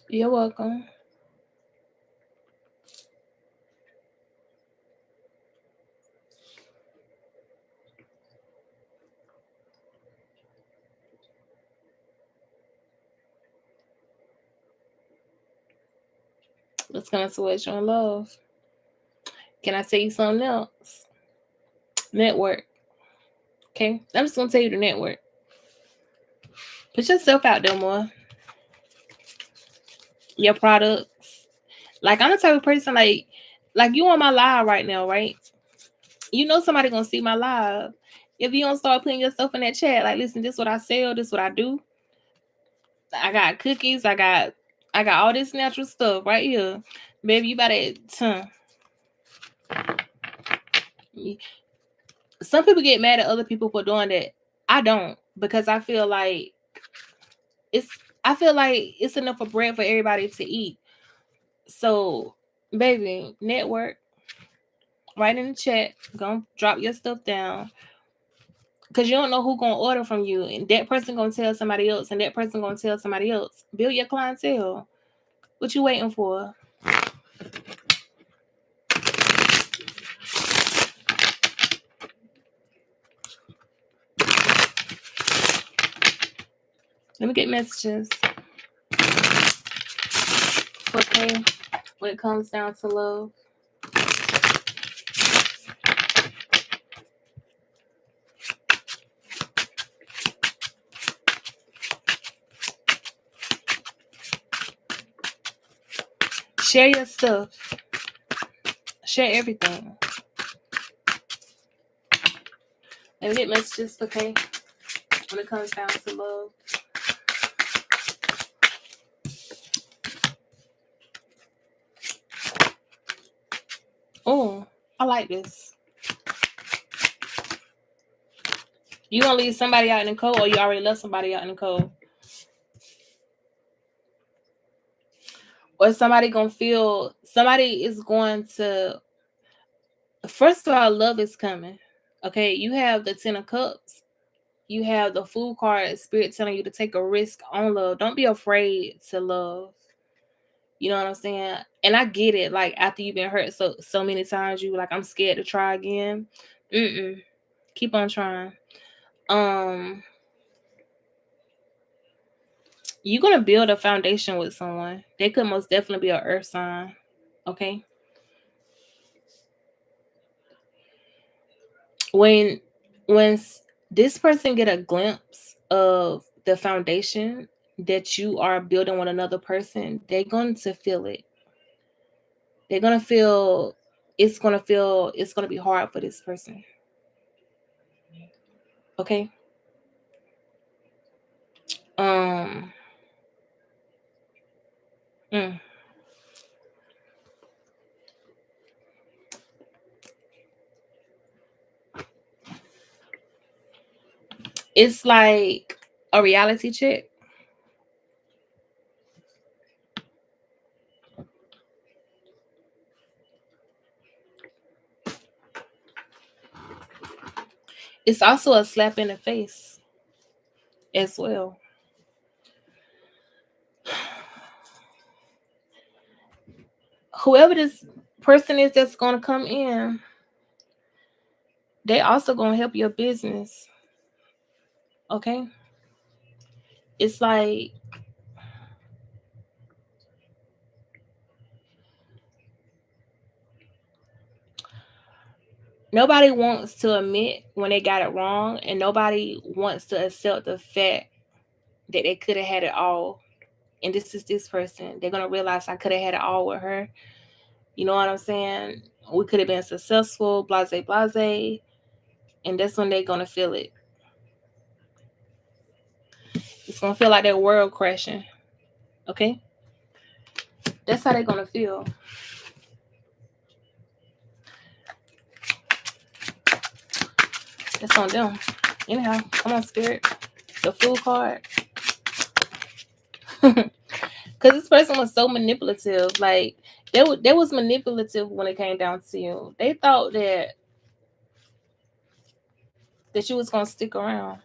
You're welcome. Let's constellation on love. Can I tell you something else? Network. Okay, I'm just gonna tell you the network. Put yourself out there more. Your products. Like, I'm the type of person, like you on my live right now, right? Somebody gonna see my live. If you don't start putting yourself in that chat, like, listen, this is what I sell, this is what I do. I got cookies, I got all this natural stuff right here. Baby, you better some people get mad at other people for doing that. I don't, because it's I feel like it's enough of bread for everybody to eat. So, baby, network, right in the chat, gonna drop your stuff down. Cause you don't know who gonna order from you, and that person gonna tell somebody else, and that person gonna tell somebody else. Build your clientele. What you waiting for? Let me get messages. Okay, when it comes down to love. Share your stuff. Share everything. Let me get messages, okay? When it comes down to love. Oh, I like this. You gonna leave somebody out in the cold, or you already left somebody out in the cold? Or somebody is going to, first of all, love is coming. Okay, you have the 10 of cups. You have the Fool card, spirit telling you to take a risk on love. Don't be afraid to love. You know what I'm saying? And I get it. Like, after you've been hurt so many times, you like, I'm scared to try again. Keep on trying. You're gonna build a foundation with someone. They could most definitely be an earth sign. Okay. When this person get a glimpse of the foundation that you are building with another person, they're going to feel it. They're gonna feel it's gonna be hard for this person. Okay. Mm. It's like a reality check. It's also a slap in the face as well. Whoever this person is that's gonna come in, they also gonna help your business. Okay. It's like nobody wants to admit when they got it wrong, and nobody wants to accept the fact that they could have had it all. And this is this person. They're gonna realize I could have had it all with her. You know what I'm saying? We could have been successful, blase, blase. And that's when they're gonna feel it. It's gonna feel like that world crashing. Okay? That's how they're gonna feel. That's on them. Anyhow, come on, spirit. The Fool card. Because this person was so manipulative. Like, they was manipulative when it came down to you. They thought that you was gonna stick around.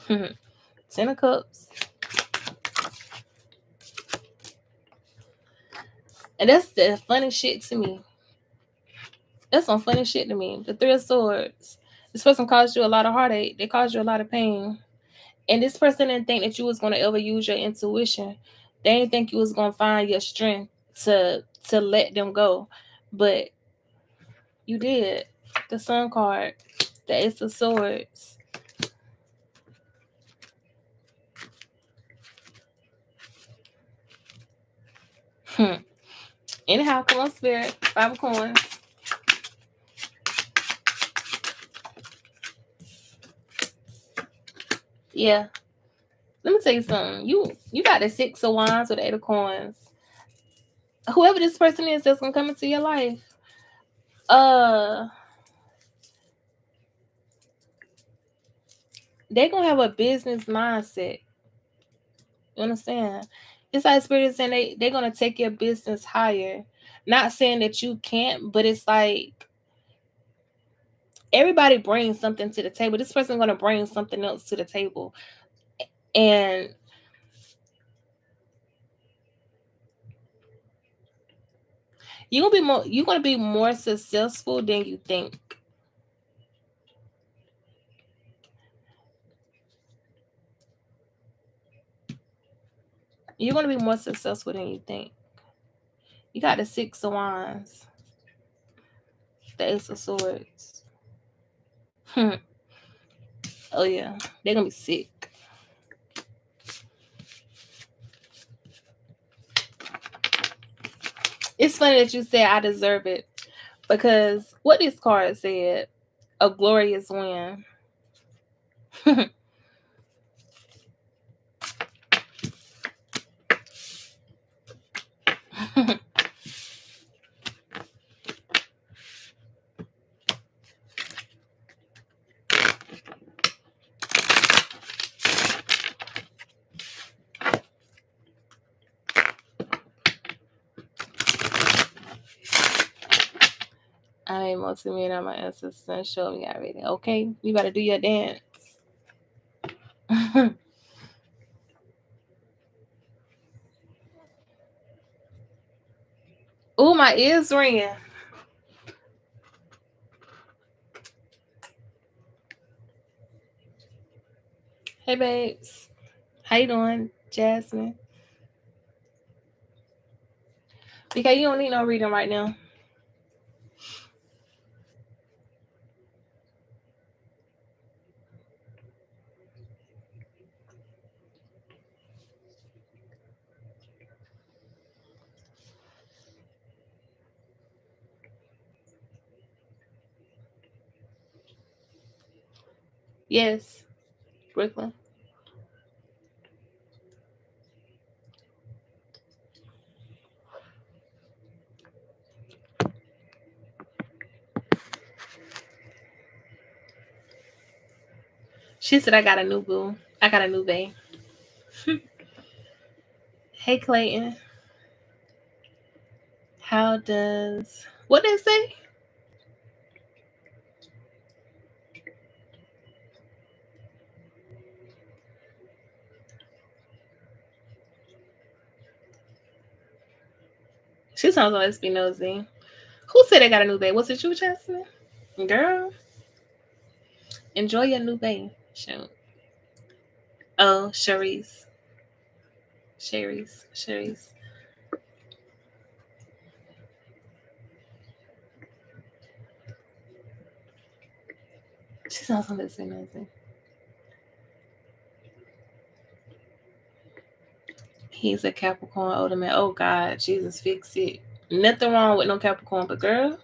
10 of Cups. And that's the funny shit to me. That's some funny shit to me. The Three of Swords. This person caused you a lot of heartache. They caused you a lot of pain. And this person didn't think that you was going to ever use your intuition. They didn't think you was going to find your strength to let them go. But you did. The Sun card. The Ace of Swords. Anyhow, come on, Spirit. 5 of Coins. Yeah. Let me tell you something. You got the 6 of Wands with the 8 of Coins. Whoever this person is that's gonna come into your life, they're gonna have a business mindset. You understand? It's like Spirit saying they're gonna take your business higher. Not saying that you can't, but it's like everybody brings something to the table. This person's gonna bring something else to the table, and you're gonna be more successful than you think. You're going to be more successful than you think. You got the 6 of Wands, the Ace of Swords. Oh, yeah. They're going to be sick. It's funny that you said I deserve it, because what this card said, a glorious win. I ain't multi-million on my ancestors show me already. Okay, you better do your dance. Oh, my ears ringing. Hey, babes. How you doing, Jasmine? Because you don't need no reading right now. Yes, Brooklyn. She said I got a new boo. I got a new bae. Hey, Clayton. How does... What they say? She sounds like be nosy. Who said they got a new bae? Was it you, Jasmine? Girl, enjoy your new bae. Shoot. Oh, Sharice. Sharice. She sounds like be nosy. He's a Capricorn older man. Oh God, Jesus, fix it. Nothing wrong with no Capricorn, but girl.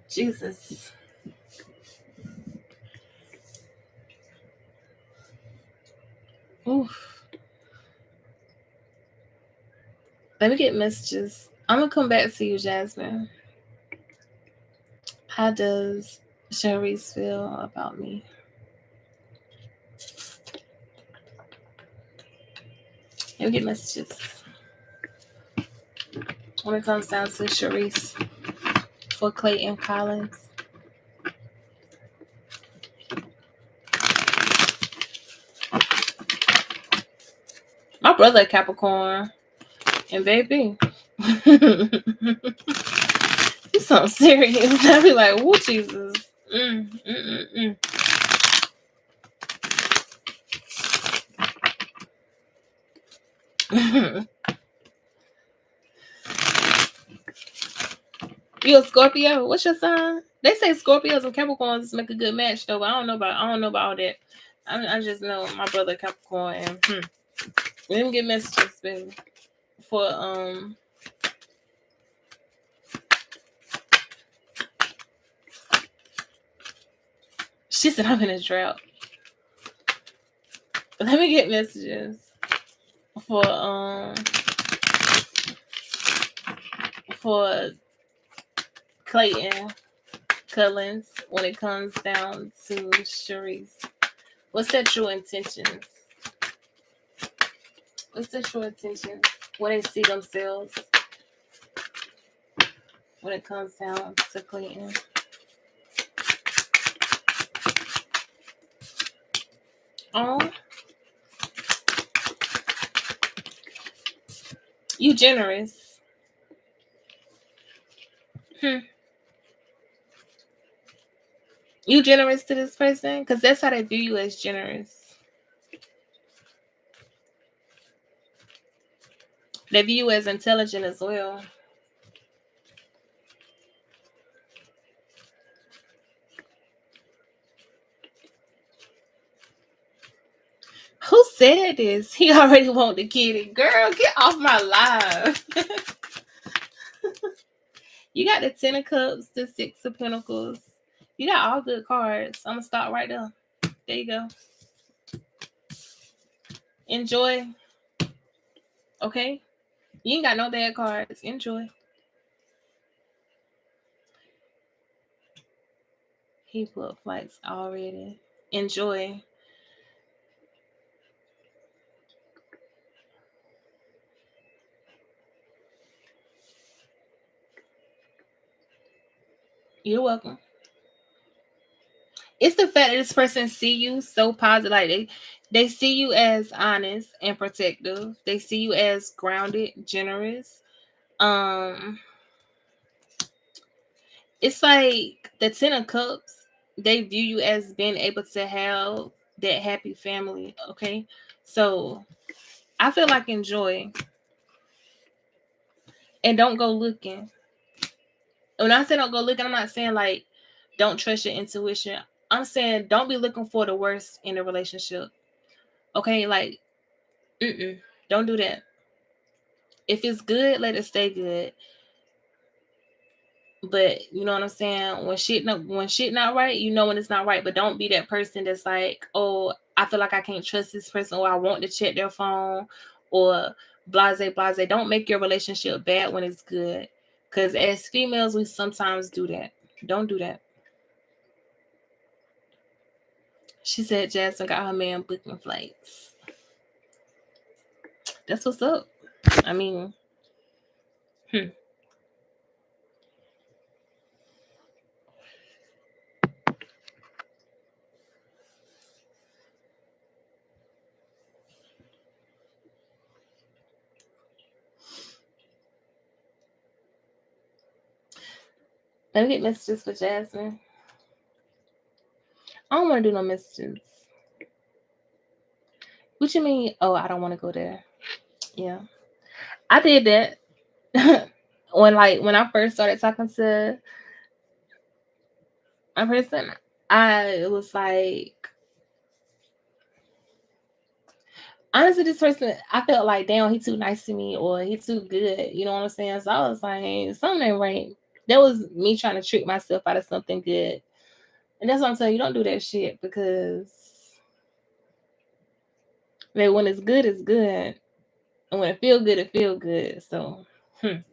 Jesus. Oof. Let me get messages. I'm gonna come back to you, Jasmine. How does Sharice feel about me? Let me get messages. When it comes down to Sharice for Clayton Collins. My brother Capricorn. And baby. He's so serious. I be like, whoa, Jesus. You a Scorpio? What's your sign? They say Scorpios and Capricorns make a good match though, but I don't know about all that. I just know my brother Capricorn and let me get messages, baby. For she said I'm in a drought. Let me get messages for Clayton Collins when it comes down to Sharice. What's their true intentions? What's their true intentions? What they see themselves when it comes down to Clayton? Oh, you generous. You generous to this person? Because that's how they view you, as generous. They view you as intelligent as well. Who said this? He already want the kitty. Girl, get off my live. You got the Ten of Cups, the Six of Pentacles. You got all good cards. I'm going to stop right there. There you go. Enjoy. Okay? You ain't got no bad cards. Enjoy. He booked flights already. Enjoy. You're welcome. It's the fact that this person see you so positive. Like they see you as honest and protective. They see you as grounded, generous. It's like the Ten of Cups. They view you as being able to have that happy family. Okay, so I feel like enjoy and don't go looking. When I say don't go looking, I'm not saying like don't trust your intuition. I'm saying don't be looking for the worst in a relationship. Okay, like don't do that. If it's good, let it stay good. But you know what I'm saying? When shit not right, you know when it's not right. But don't be that person that's like, oh, I feel like I can't trust this person, or I want to check their phone, or blase blase. Don't make your relationship bad when it's good. Because as females, we sometimes do that. Don't do that. She said Jasmine got her man booking flights. That's what's up. I mean, let me get messages for Jasmine. I don't want to do no messages. What you mean? Oh, I don't want to go there. Yeah, I did that when I first started talking to a person. I was like, honestly, this person, I felt like, damn, he too nice to me, or he too good. You know what I'm saying? So I was like, something ain't right. That was me trying to trick myself out of something good. And that's what I'm saying. You don't do that shit, because like, when it's good, it's good. And when it feel good, it feel good. So, let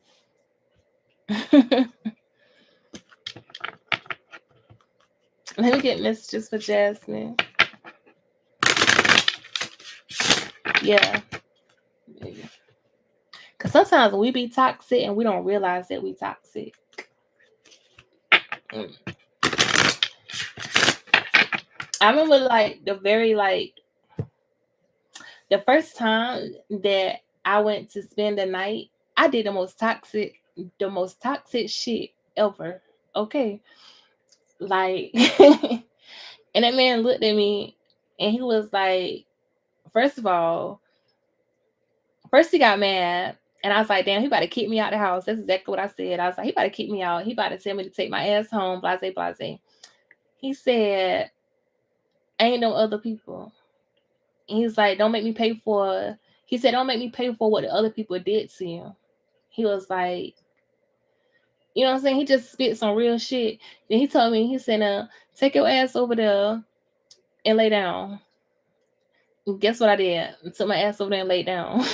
me get messages for Jasmine. Yeah. Because sometimes we be toxic and we don't realize that we toxic. I remember the first time that I went to spend the night, I did the most toxic shit ever. Okay. Like and that man looked at me and he was like, first of all, first he got mad. And I was like, damn, he about to kick me out the house. That's exactly what I said. I was like, he about to kick me out. He about to tell me to take my ass home, blase, blase. He said, ain't no other people. And he's like, don't make me pay for, he said, don't make me pay for what the other people did to you. He was like, you know what I'm saying? He just spit some real shit. Then he told me, he said, take your ass over there and lay down. And guess what I did? I took my ass over there and laid down.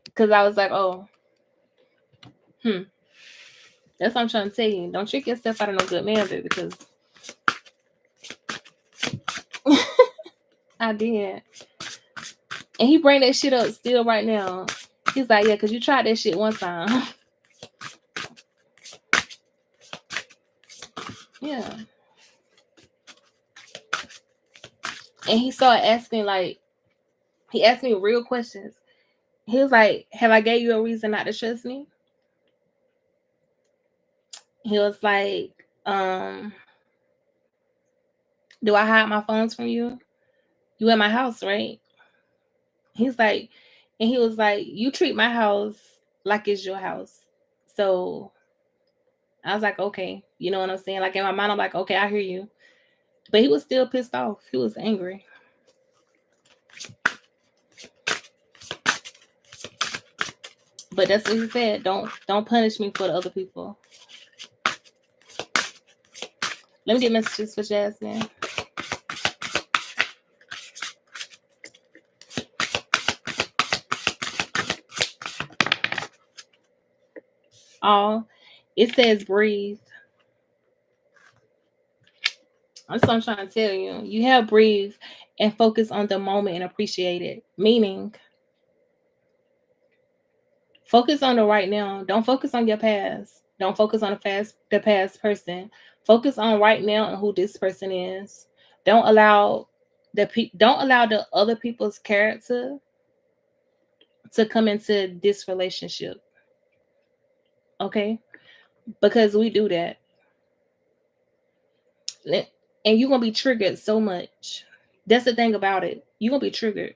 Because I was like, oh, that's what I'm trying to tell you. Don't trick yourself out of no good man, baby, because I did. And he bring that shit up still right now. He's like, yeah, because you tried that shit one time. Yeah. And he started asking, like, he asked me real questions. He was like, have I gave you a reason not to trust me? He was like, do I hide my phones from you? You in my house, right? He's like, And he was like, you treat my house like it's your house. So I was like, okay, you know what I'm saying? Like in my mind, I'm like, okay, I hear you. But he was still pissed off. He was angry. But that's what he said. Don't punish me for the other people. Let me get messages for Jasmine. Oh, it says breathe. That's what I'm trying to tell you. You have breathe and focus on the moment and appreciate it. Meaning, focus on the right now. Don't focus on your past. Don't focus on the past person. Focus on right now and who this person is. Don't allow don't allow the other people's character to come into this relationship. Okay? Because we do that. And you're gonna be triggered so much. That's the thing about it. You're gonna be triggered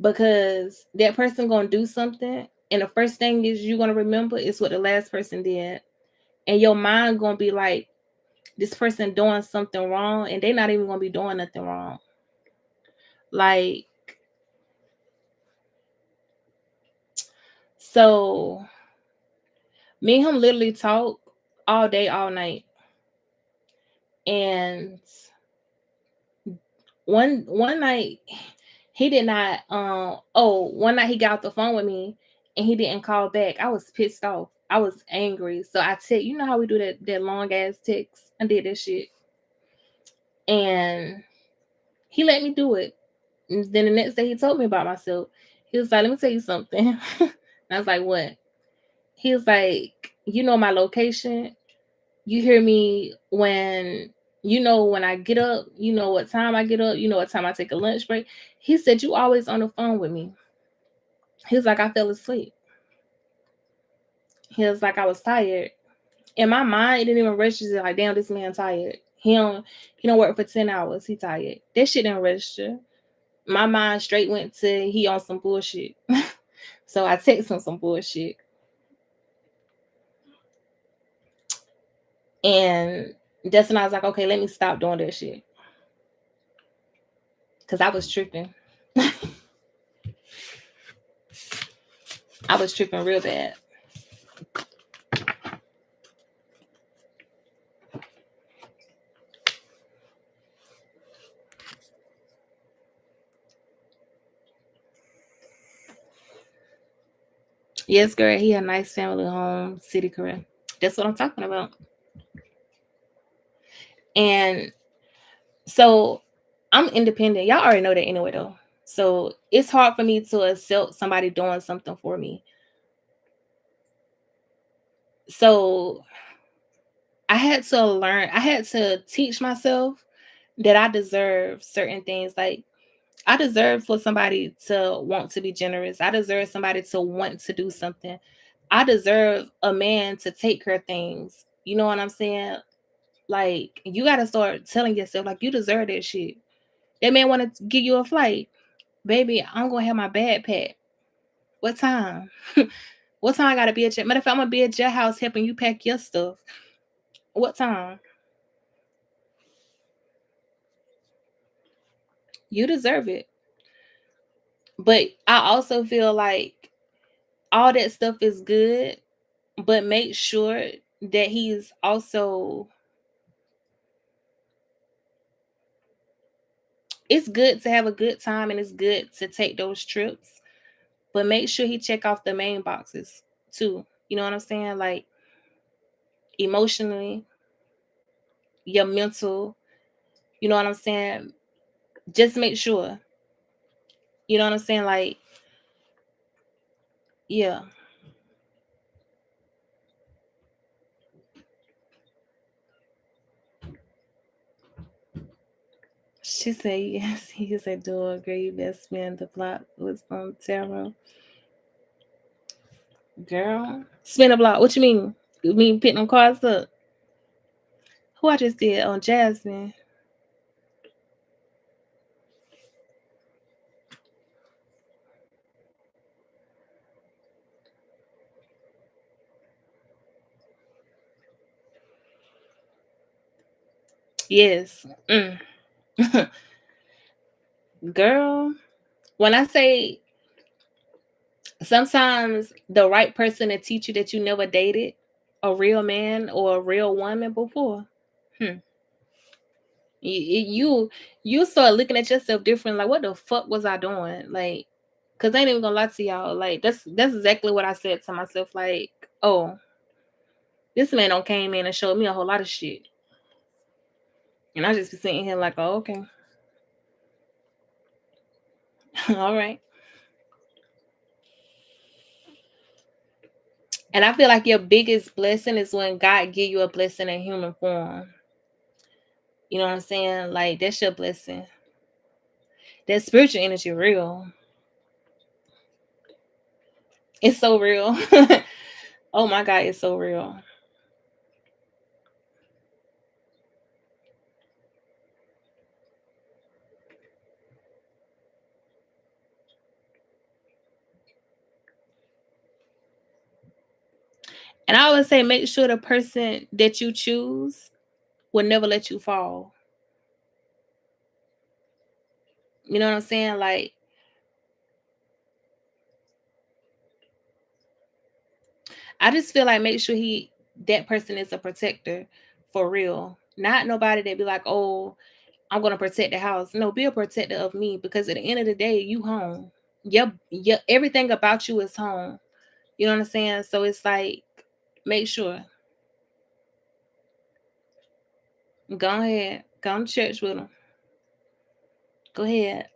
because that person gonna do something, and the first thing is you're gonna remember is what the last person did, and your mind gonna be like, this person doing something wrong, and they're not even gonna be doing nothing wrong. Like, so me and him literally talk all day, all night, and one night he did not one night he got off the phone with me and he didn't call back. I was pissed off. I was angry. So I said, you know how we do that long ass text? I did that shit. And he let me do it. And then the next day he told me about myself. He was like, let me tell you something. And I was like, what? He was like, you know my location. You hear me when when I get up, you know what time I get up, you know what time I take a lunch break. He said, you always on the phone with me. He was like, I fell asleep. He was like, I was tired. In my mind, it didn't even register like, damn, this man tired. He don't work for 10 hours. He tired. That shit didn't register. My mind straight went to he on some bullshit. So I text him some bullshit. And that's when I was like, okay, let me stop doing that shit. Cause I was tripping. I was tripping real bad. Yes, girl, he a nice family home, city career. That's what I'm talking about. And so I'm independent. Y'all already know that anyway, though. So it's hard for me to accept somebody doing something for me. So I had to teach myself that I deserve certain things. Like, I deserve for somebody to want to be generous. I deserve somebody to want to do something. I deserve a man to take care of things. You know what I'm saying? Like, you got to start telling yourself, like, you deserve that shit. That man want to give you a flight. Baby, I'm going to have my bag packed. What time? What time I got to be at your... Matter of fact, I'm going to be at your house helping you pack your stuff. What time? You deserve it. But I also feel like all that stuff is good, but make sure that he's also... It's good to have a good time and it's good to take those trips, but make sure he check off the main boxes too. You know what I'm saying? Like, emotionally, your mental, you know what I'm saying? Just make sure. You know what I'm saying? Like, yeah. She said, yes, he said, do agree. Best man, the block was on tarot. Girl, spin a block. What you mean? You mean picking them cards up? Who I just did on Jasmine? Yes. Mm. Girl, when I say sometimes the right person to teach you that you never dated a real man or a real woman before. Hmm. You start looking at yourself different. Like, what the fuck was I doing? Like, cause I ain't even gonna lie to y'all. Like, that's exactly what I said to myself. Like, oh, this man don't came in and showed me a whole lot of shit, and I just be sitting here like, oh, okay, all right. And I feel like your biggest blessing is when God give you a blessing in human form. You know what I'm saying? Like, that's your blessing. That spiritual energy real. It's so real. Oh my God, it's so real. And I always say, make sure the person that you choose will never let you fall. You know what I'm saying? Like, I just feel like make sure that person is a protector for real. Not nobody that be like, oh, I'm gonna protect the house. No, be a protector of me because at the end of the day, you home. Yep, everything about you is home. You know what I'm saying? So it's like, make sure. Go ahead. Come to church with them. Go ahead.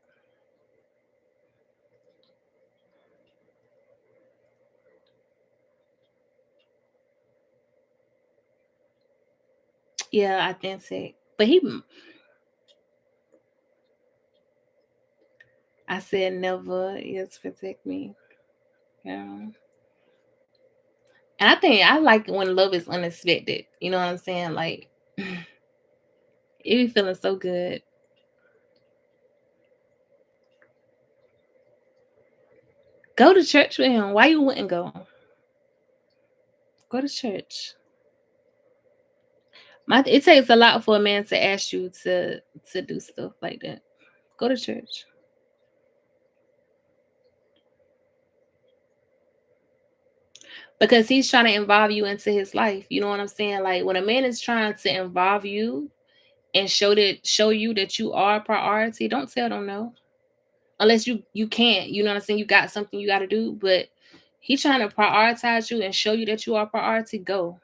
Yeah, authentic. But I said never is protect me. Yeah. And I think I like when love is unexpected. You know what I'm saying? Like, it be feeling so good. Go to church with him. Why you wouldn't go? Go to church. It takes a lot for a man to ask you to do stuff like that. Go to church. Because he's trying to involve you into his life. You know what I'm saying? Like when a man is trying to involve you and show you that you are a priority, don't tell them no. Unless you can't, you know what I'm saying? You got something you gotta do, but he's trying to prioritize you and show you that you are a priority, go.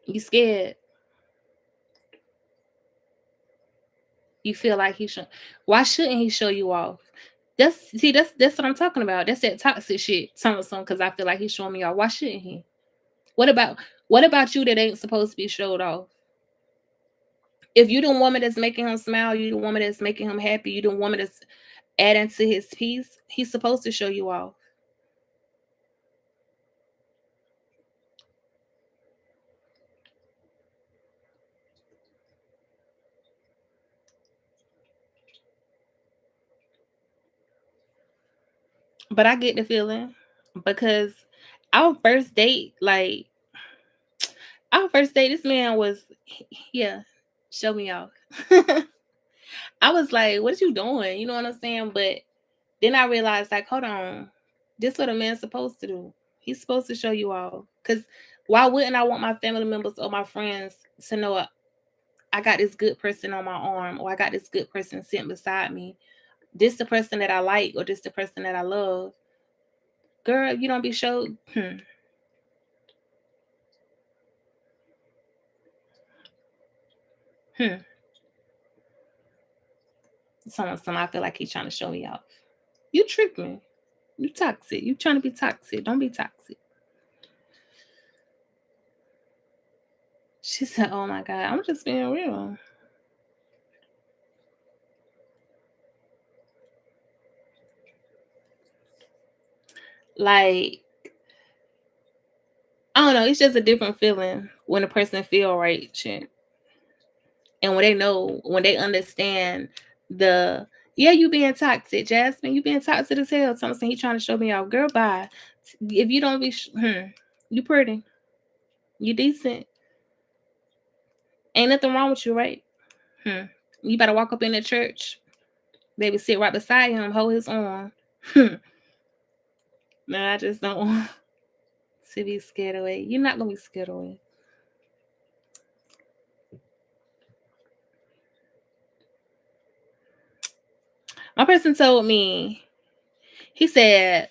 You scared. You feel like he should. Why shouldn't he show you off? That's what I'm talking about. That's that toxic shit. Some because I feel like he's showing me off. Why shouldn't he? What about what about you that ain't supposed to be showed off? If you the woman that's making him smile, you the woman that's making him happy, you the woman that's adding to his peace, he's supposed to show you off. But I get the feeling because our first date, like our first date, this man was, yeah, show me off. I was like, what are you doing? You know what I'm saying? But then I realized, like, hold on, this what a man's supposed to do. He's supposed to show you off. Cause why wouldn't I want my family members or my friends to know I got this good person on my arm or I got this good person sitting beside me? This the person that I like or this the person that I love. Girl, you don't be showed. Hmm. Some I feel like he's trying to show me off. You tripping. You toxic. You trying to be toxic. Don't be toxic. She said, oh my God, I'm just being real. Like, I don't know. It's just a different feeling when a person feel right. Shit. And when they know, when they understand yeah, you being toxic, Jasmine, you being toxic as hell. Something he trying to show me out. Girl, bye. If you don't be, you pretty. You decent. Ain't nothing wrong with you, right? You better walk up in the church, baby, sit right beside him, hold his arm. No, I just don't want to be scared away. You're not gonna be scared away. My person told me, he said,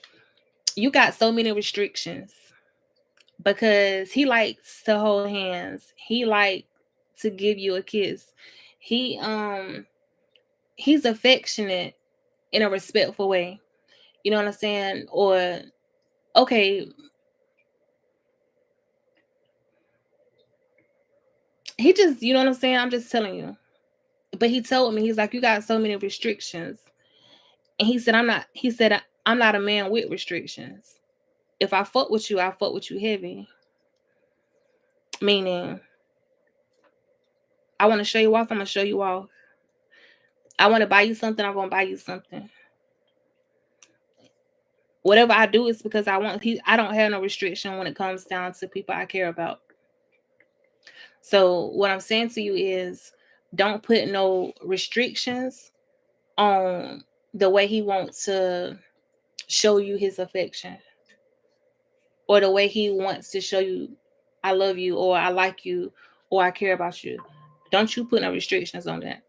you got so many restrictions because he likes to hold hands. He likes to give you a kiss. He he's affectionate in a respectful way. You know what I'm saying? Or okay, he just, you know what I'm saying? I'm just telling you. But he told me, he's like, you got so many restrictions. And he said, I'm not a man with restrictions. If I fuck with you, I fuck with you heavy. Meaning, I want to show you off, I'm gonna show you off. I want to buy you something, I'm gonna buy you something. Whatever I do is because I want. I don't have no restriction when it comes down to people I care about. So what I'm saying to you is, don't put no restrictions on the way he wants to show you his affection, or the way he wants to show you I love you, or I like you, or I care about you. Don't you put no restrictions on that.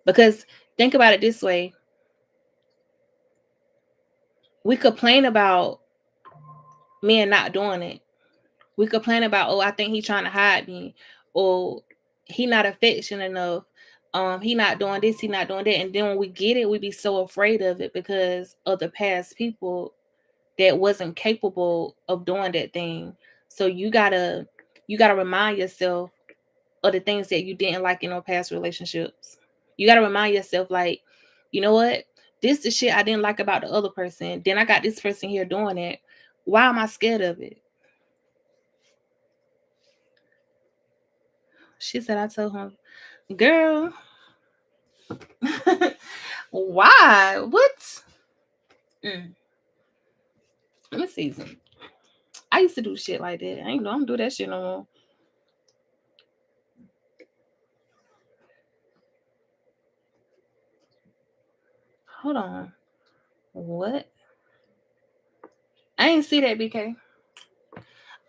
Because think about it this way. We complain about men not doing it. We complain about, oh, I think he's trying to hide me, or he not affectionate enough. He not doing this, he not doing that. And then when we get it, we be so afraid of it because of the past people that wasn't capable of doing that thing. So you gotta remind yourself of the things that you didn't like in our past relationships. You gotta remind yourself, like, you know what? This is shit I didn't like about the other person. Then I got this person here doing it. Why am I scared of it? She said, I told him, girl, why? What? Mm. Let me see. I used to do shit like that. I ain't don't do that shit no more. Hold on. What? I ain't see that, BK.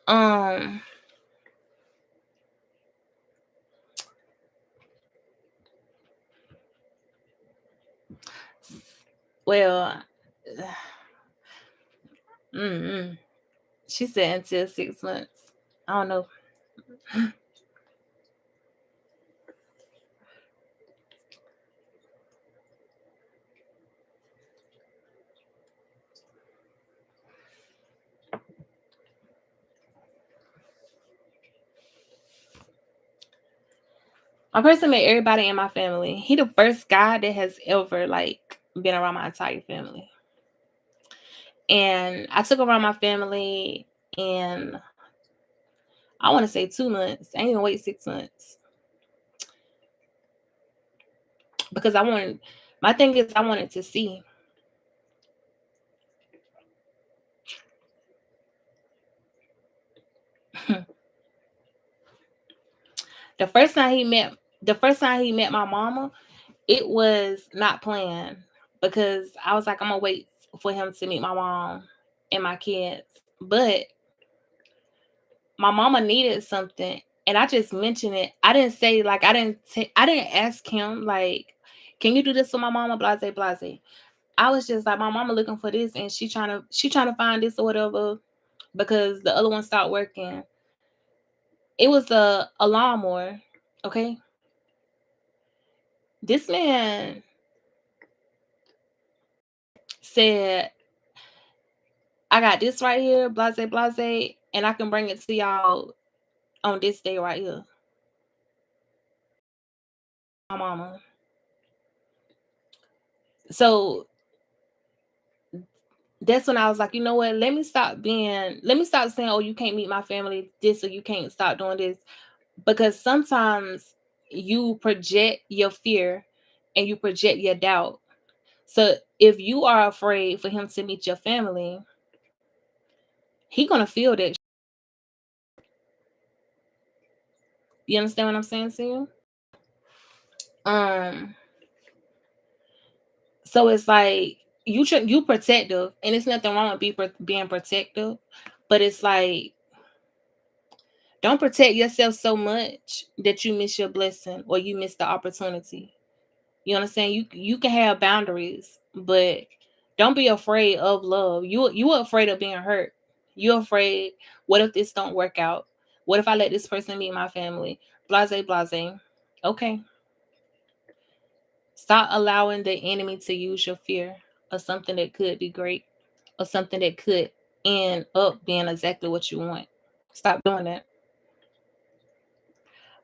Um, well, mm-mm. She said until 6 months. I don't know. My person met everybody in my family. He the first guy that has ever like been around my entire family. And I took around my family in, I want to say 2 months. I ain't even wait 6 months. Because I wanted, my thing is I wanted to see. The first time he met my mama, it was not planned because I was like, I'm gonna wait for him to meet my mom and my kids. But my mama needed something and I just mentioned it. I didn't say like I didn't ask him like, can you do this for my mama? Blase blase. I was just like, my mama looking for this and she trying to find this or whatever because the other one stopped working. It was a lawnmower. Okay. This man said, I got this right here, blase blase, and I can bring it to y'all on this day right here. My mama. So that's when I was like, you know what? Let me stop saying, oh, you can't meet my family this or you can't stop doing this. Because sometimes you project your fear and you project your doubt. So if you are afraid for him to meet your family, he gonna feel that. You understand what I'm saying to you? Um, so it's like you protective, and it's nothing wrong with being protective, but it's like don't protect yourself so much that you miss your blessing or you miss the opportunity. You understand? You can have boundaries, but don't be afraid of love. You are afraid of being hurt. You're afraid, what if this don't work out? What if I let this person meet my family? Blase, blase. Okay. Stop allowing the enemy to use your fear of something that could be great or something that could end up being exactly what you want. Stop doing that.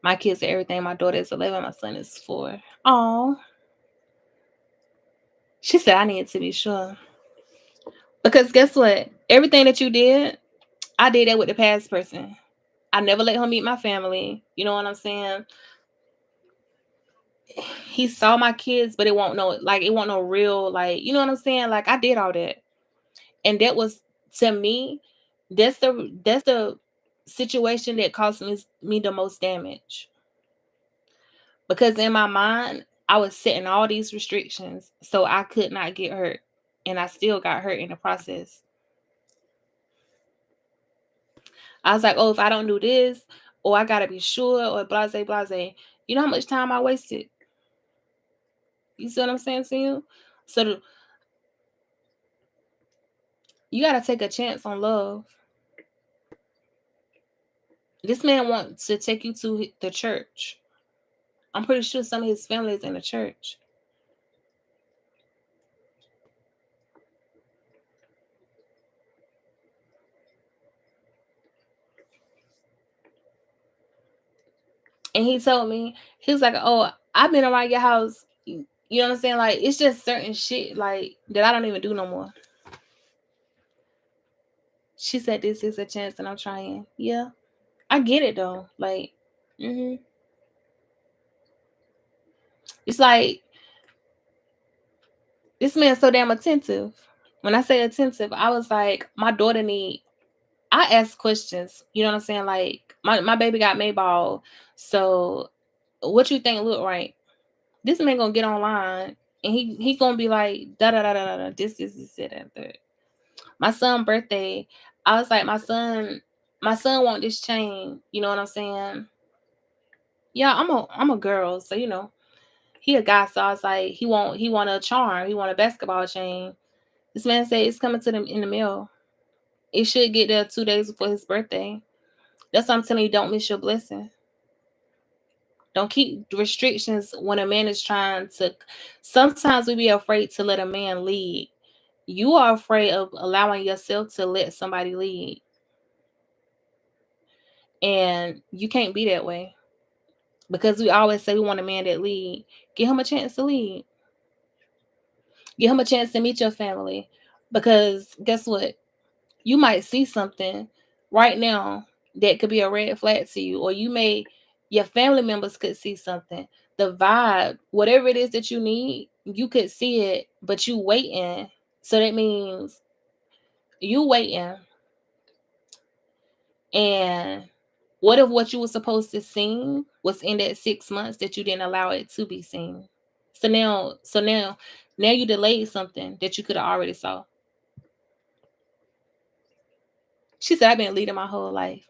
My kids are everything. My daughter is 11. My son is 4. Oh, she said I need to be sure. Because guess what? Everything that you did, I did that with the past person. I never let him meet my family. You know what I'm saying? He saw my kids, but it won't no real, like, you know what I'm saying? Like, I did all that. And that was, to me, that's the situation that caused me the most damage. Because in my mind, I was setting all these restrictions so I could not get hurt. And I still got hurt in the process. I was like, oh, if I don't do this, or I gotta be sure, or blase, blase. You know how much time I wasted? You see what I'm saying to you? So you gotta take a chance on love. This man wants to take you to the church. I'm pretty sure some of his family is in the church. And he told me, he was like, oh, I've been around your house. You know what I'm saying? Like, it's just certain shit like that I don't even do no more. She said, this is a chance and I'm trying. Yeah. I get it though. Like, it's like this man's so damn attentive. When I say attentive, I was like, my daughter I ask questions. You know what I'm saying? Like, my baby got Mayball. So what you think look right? This man gonna get online and he gonna be like, da da da da da, this, that, and that. My son's birthday, I was like, my son want this chain. You know what I'm saying? Yeah, I'm a girl, so he a guy, so I was like, he want a charm, he want a basketball chain. This man said it's coming to them in the mail. It should get there 2 days before his birthday. That's what I'm telling you. Don't miss your blessing. Don't keep restrictions when a man is trying to. Sometimes we be afraid to let a man lead. You are afraid of allowing yourself to let somebody lead. And you can't be that way. Because we always say we want a man that lead. Give him a chance to lead. Give him a chance to meet your family. Because guess what? You might see something right now that could be a red flag to you, or your family members could see something. The vibe, whatever it is that you need, you could see it, but you waiting. So that means you waiting. And what if what you were supposed to see was in that 6 months that you didn't allow it to be seen? So now you delayed something that you could have already saw. She said, I've been leading my whole life.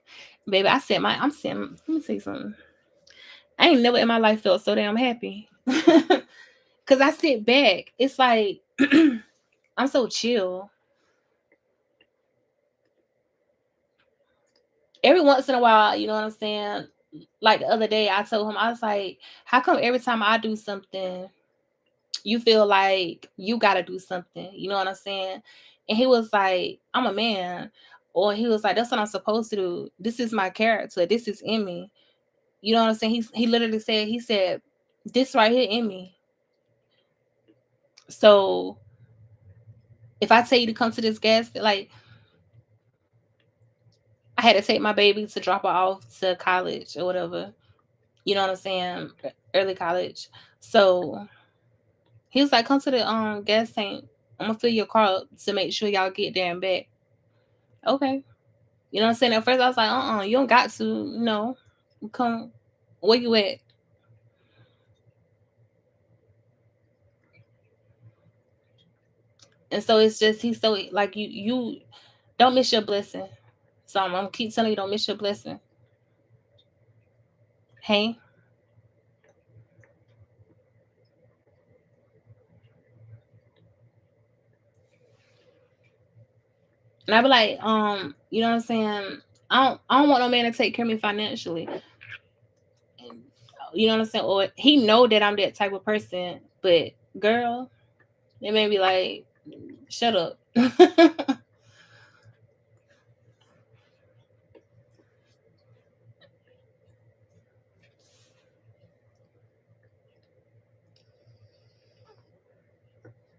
Baby, I'm saying, let me say something. I ain't never in my life felt so damn happy. Cause I sit back. It's like I'm so chill. Every once in a while, you know what I'm saying? Like the other day, I told him, I was like, how come every time I do something, you feel like you gotta do something? You know what I'm saying? And he was like, I'm a man. Or he was like, that's what I'm supposed to do. This is my character. This is in me. You know what I'm saying? He literally said, this right here in me. So if I tell you to come to this gas, like I had to take my baby to drop her off to college or whatever. You know what I'm saying? Early college. So he was like, come to the gas tank. I'm gonna fill your car up to make sure y'all get there and back. Okay. You know what I'm saying? At first I was like, you don't got to, come. Where you at? And so it's just he's so like you don't miss your blessing. So I'm gonna keep telling you, don't miss your blessing. Hey, and I be like, you know what I'm saying? I don't want no man to take care of me financially. You know what I'm saying? Or he know that I'm that type of person, but girl, it may be like, shut up.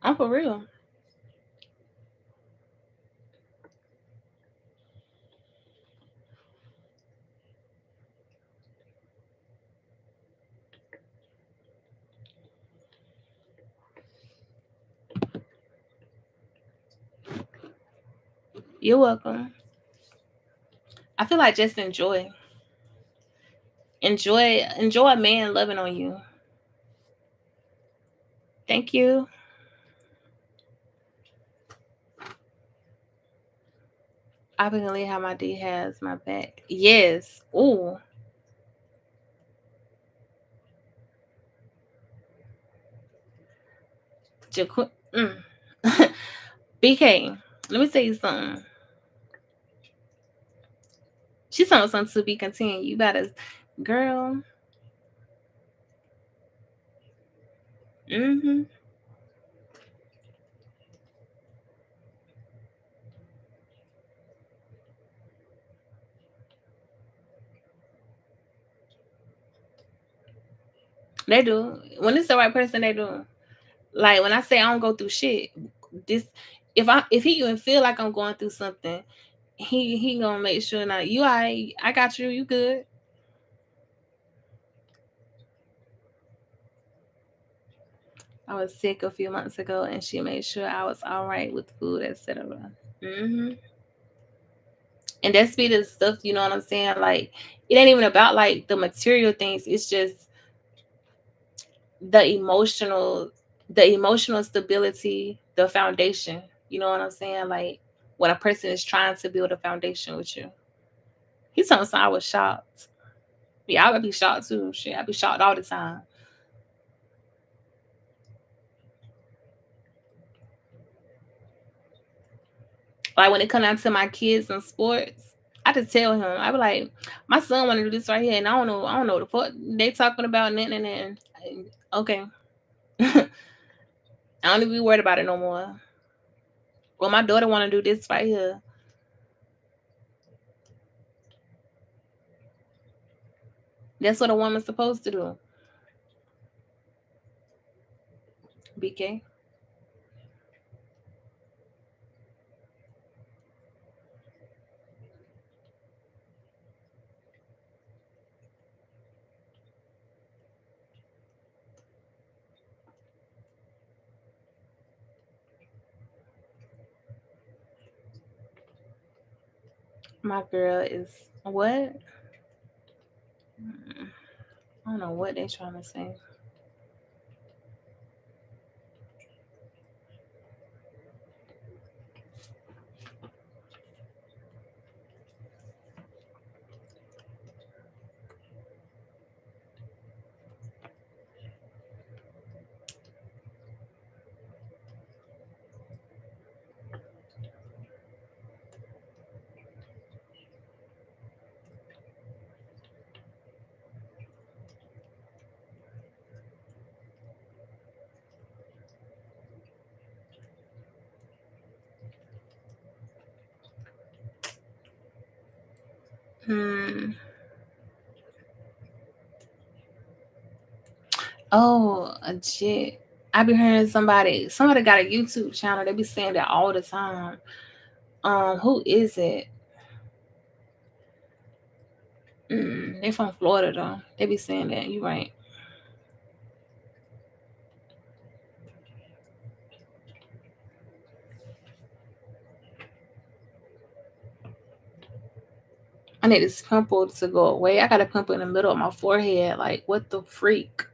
I'm for real. You're welcome. I feel like just enjoy a man loving on you. Thank you. I believe how my D has my back. Yes. Ooh. Mm. BK, let me tell you something. She's talking something to be continued. You better, girl. Mm-hmm. They do. When it's the right person, they do. Like when I say I don't go through shit, this if he even feel like I'm going through something, he gonna make sure now you I got you, you good. I was sick a few months ago and she made sure I was all right with food, etc. Mm-hmm. And that's be the stuff, you know what I'm saying? Like it ain't even about like the material things. It's just the emotional, the emotional stability, the foundation. You know what I'm saying? Like when a person is trying to build a foundation with you. He told me I was shocked. Yeah, I would be shocked too. Shit, I'd be shocked all the time. Like when it comes down to my kids and sports, I just tell him, I be like, my son want to do this right here, and I don't know what the fuck they talking about, and okay, I don't even be worried about it no more. Well, my daughter want to do this right here. That's what a woman's supposed to do. BK, my girl is what? Mm, I don't know what they trying to say. Hmm. Oh, a jit. I be hearing somebody got a YouTube channel. They be saying that all the time. Who is it? They from Florida though. They be saying that. You right. I need this pimple to go away. I got a pimple in the middle of my forehead. Like, what the freak?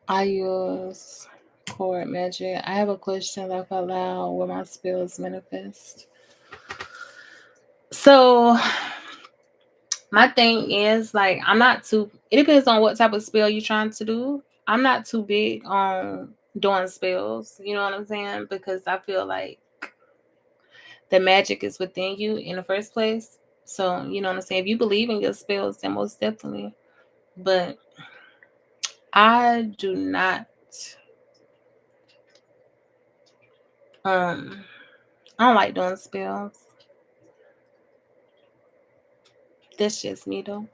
I use Cord Magic. I have a question like aloud where my spells manifest. So my thing is like I'm not too it depends on what type of spell you're trying to do. I'm not too big on doing spells, you know what I'm saying? Because I feel like the magic is within you in the first place. So, you know what I'm saying? If you believe in your spells, then most definitely. But I do not um I don't like doing spells. That's just me though.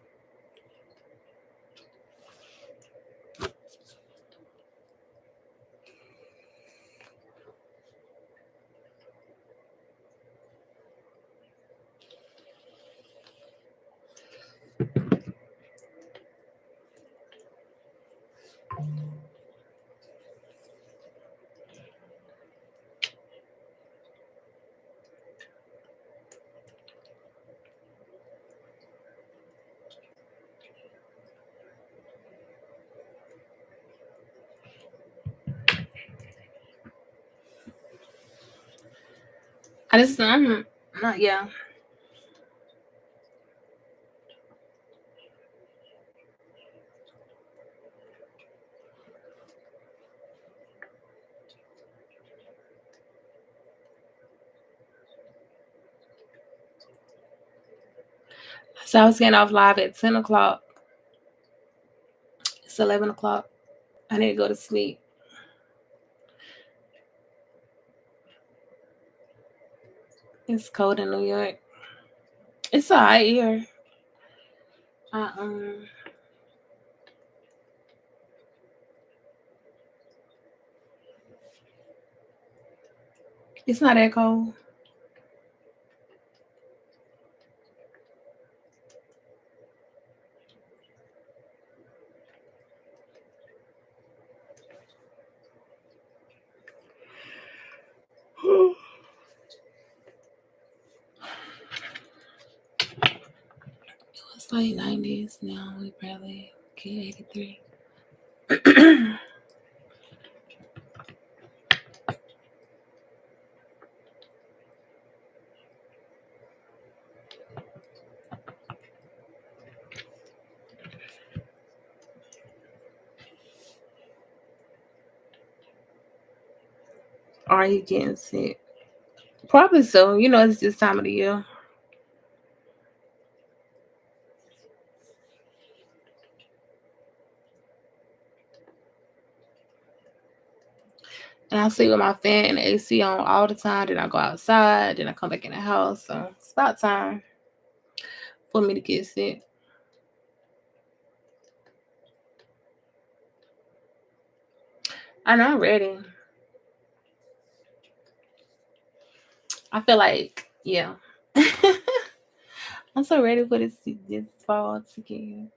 I'm not yeah. So I was getting off live at 10 o'clock. It's 11 o'clock. I need to go to sleep. It's cold in New York. It's alright here. I, it's not that cold. It's like 90s now. We probably get 83. Are you getting sick? Probably so. You know, it's this time of the year. And I sleep with my fan and the AC on all the time. Then I go outside. Then I come back in the house. So it's about time for me to get sick. I know I'm ready. I feel like, yeah. I'm so ready for this fall to get here.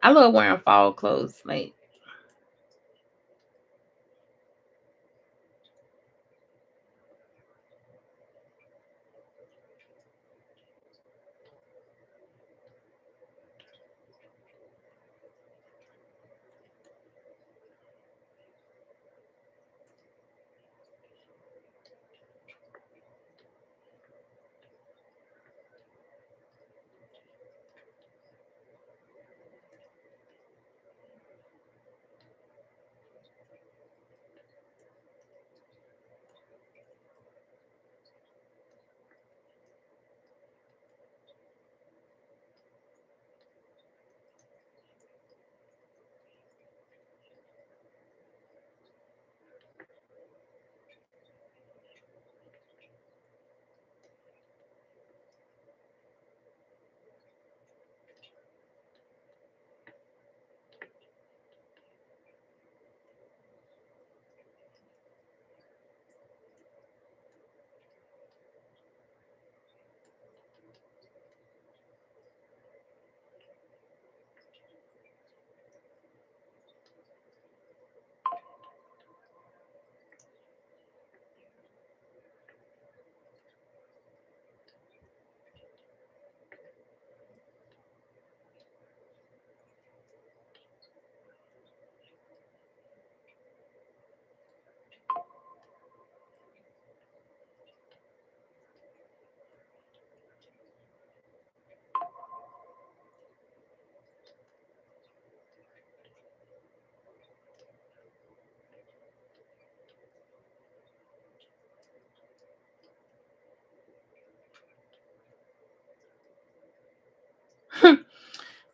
I love wearing fall clothes. Like,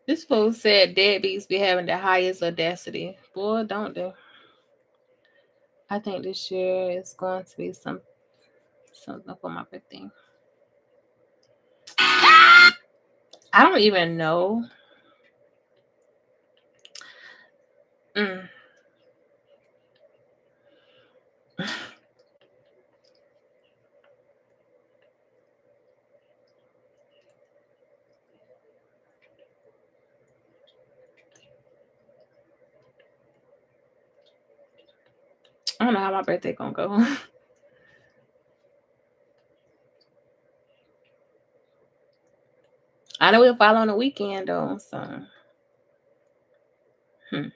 this fool said deadbeats be having the highest audacity. Boy, don't they? I think this year is going to be something for my birthday. I don't even know. Mm. I don't know how my birthday gonna go. I know we'll fall on the weekend though, so hmm.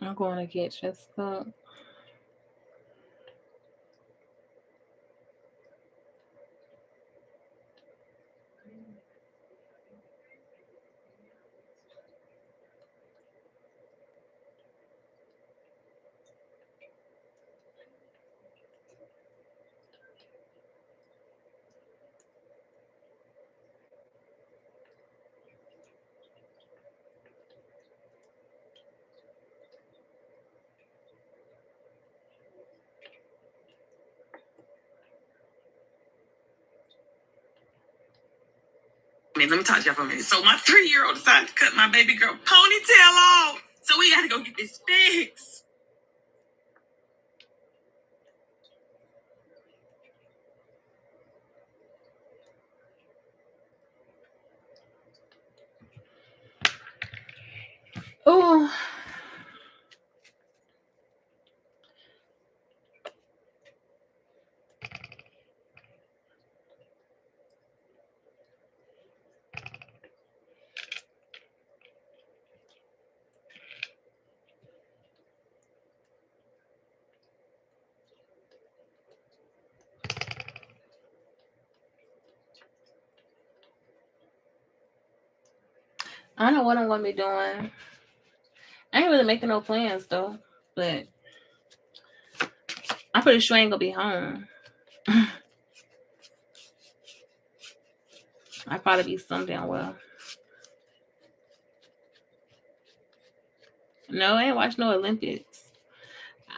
I'm going to get dressed up. Let me talk to y'all for a minute. So my 3-year-old decided to cut my baby girl ponytail off. So we had to go get this fixed. Oh, I don't know what I'm going to be doing. I ain't really making no plans though, but I'm pretty sure I ain't gonna be home. I'll probably be some damn well. No, I ain't watching no Olympics.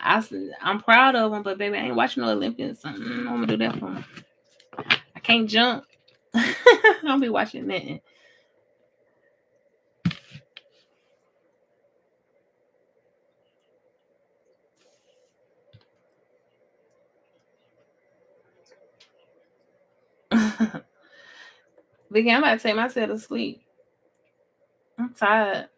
I'm proud of them, but baby, I ain't watching no Olympics. I'm gonna do that for them. I can't jump. I don't be watching nothing. Vicky, I'm about to take myself to sleep. I'm tired.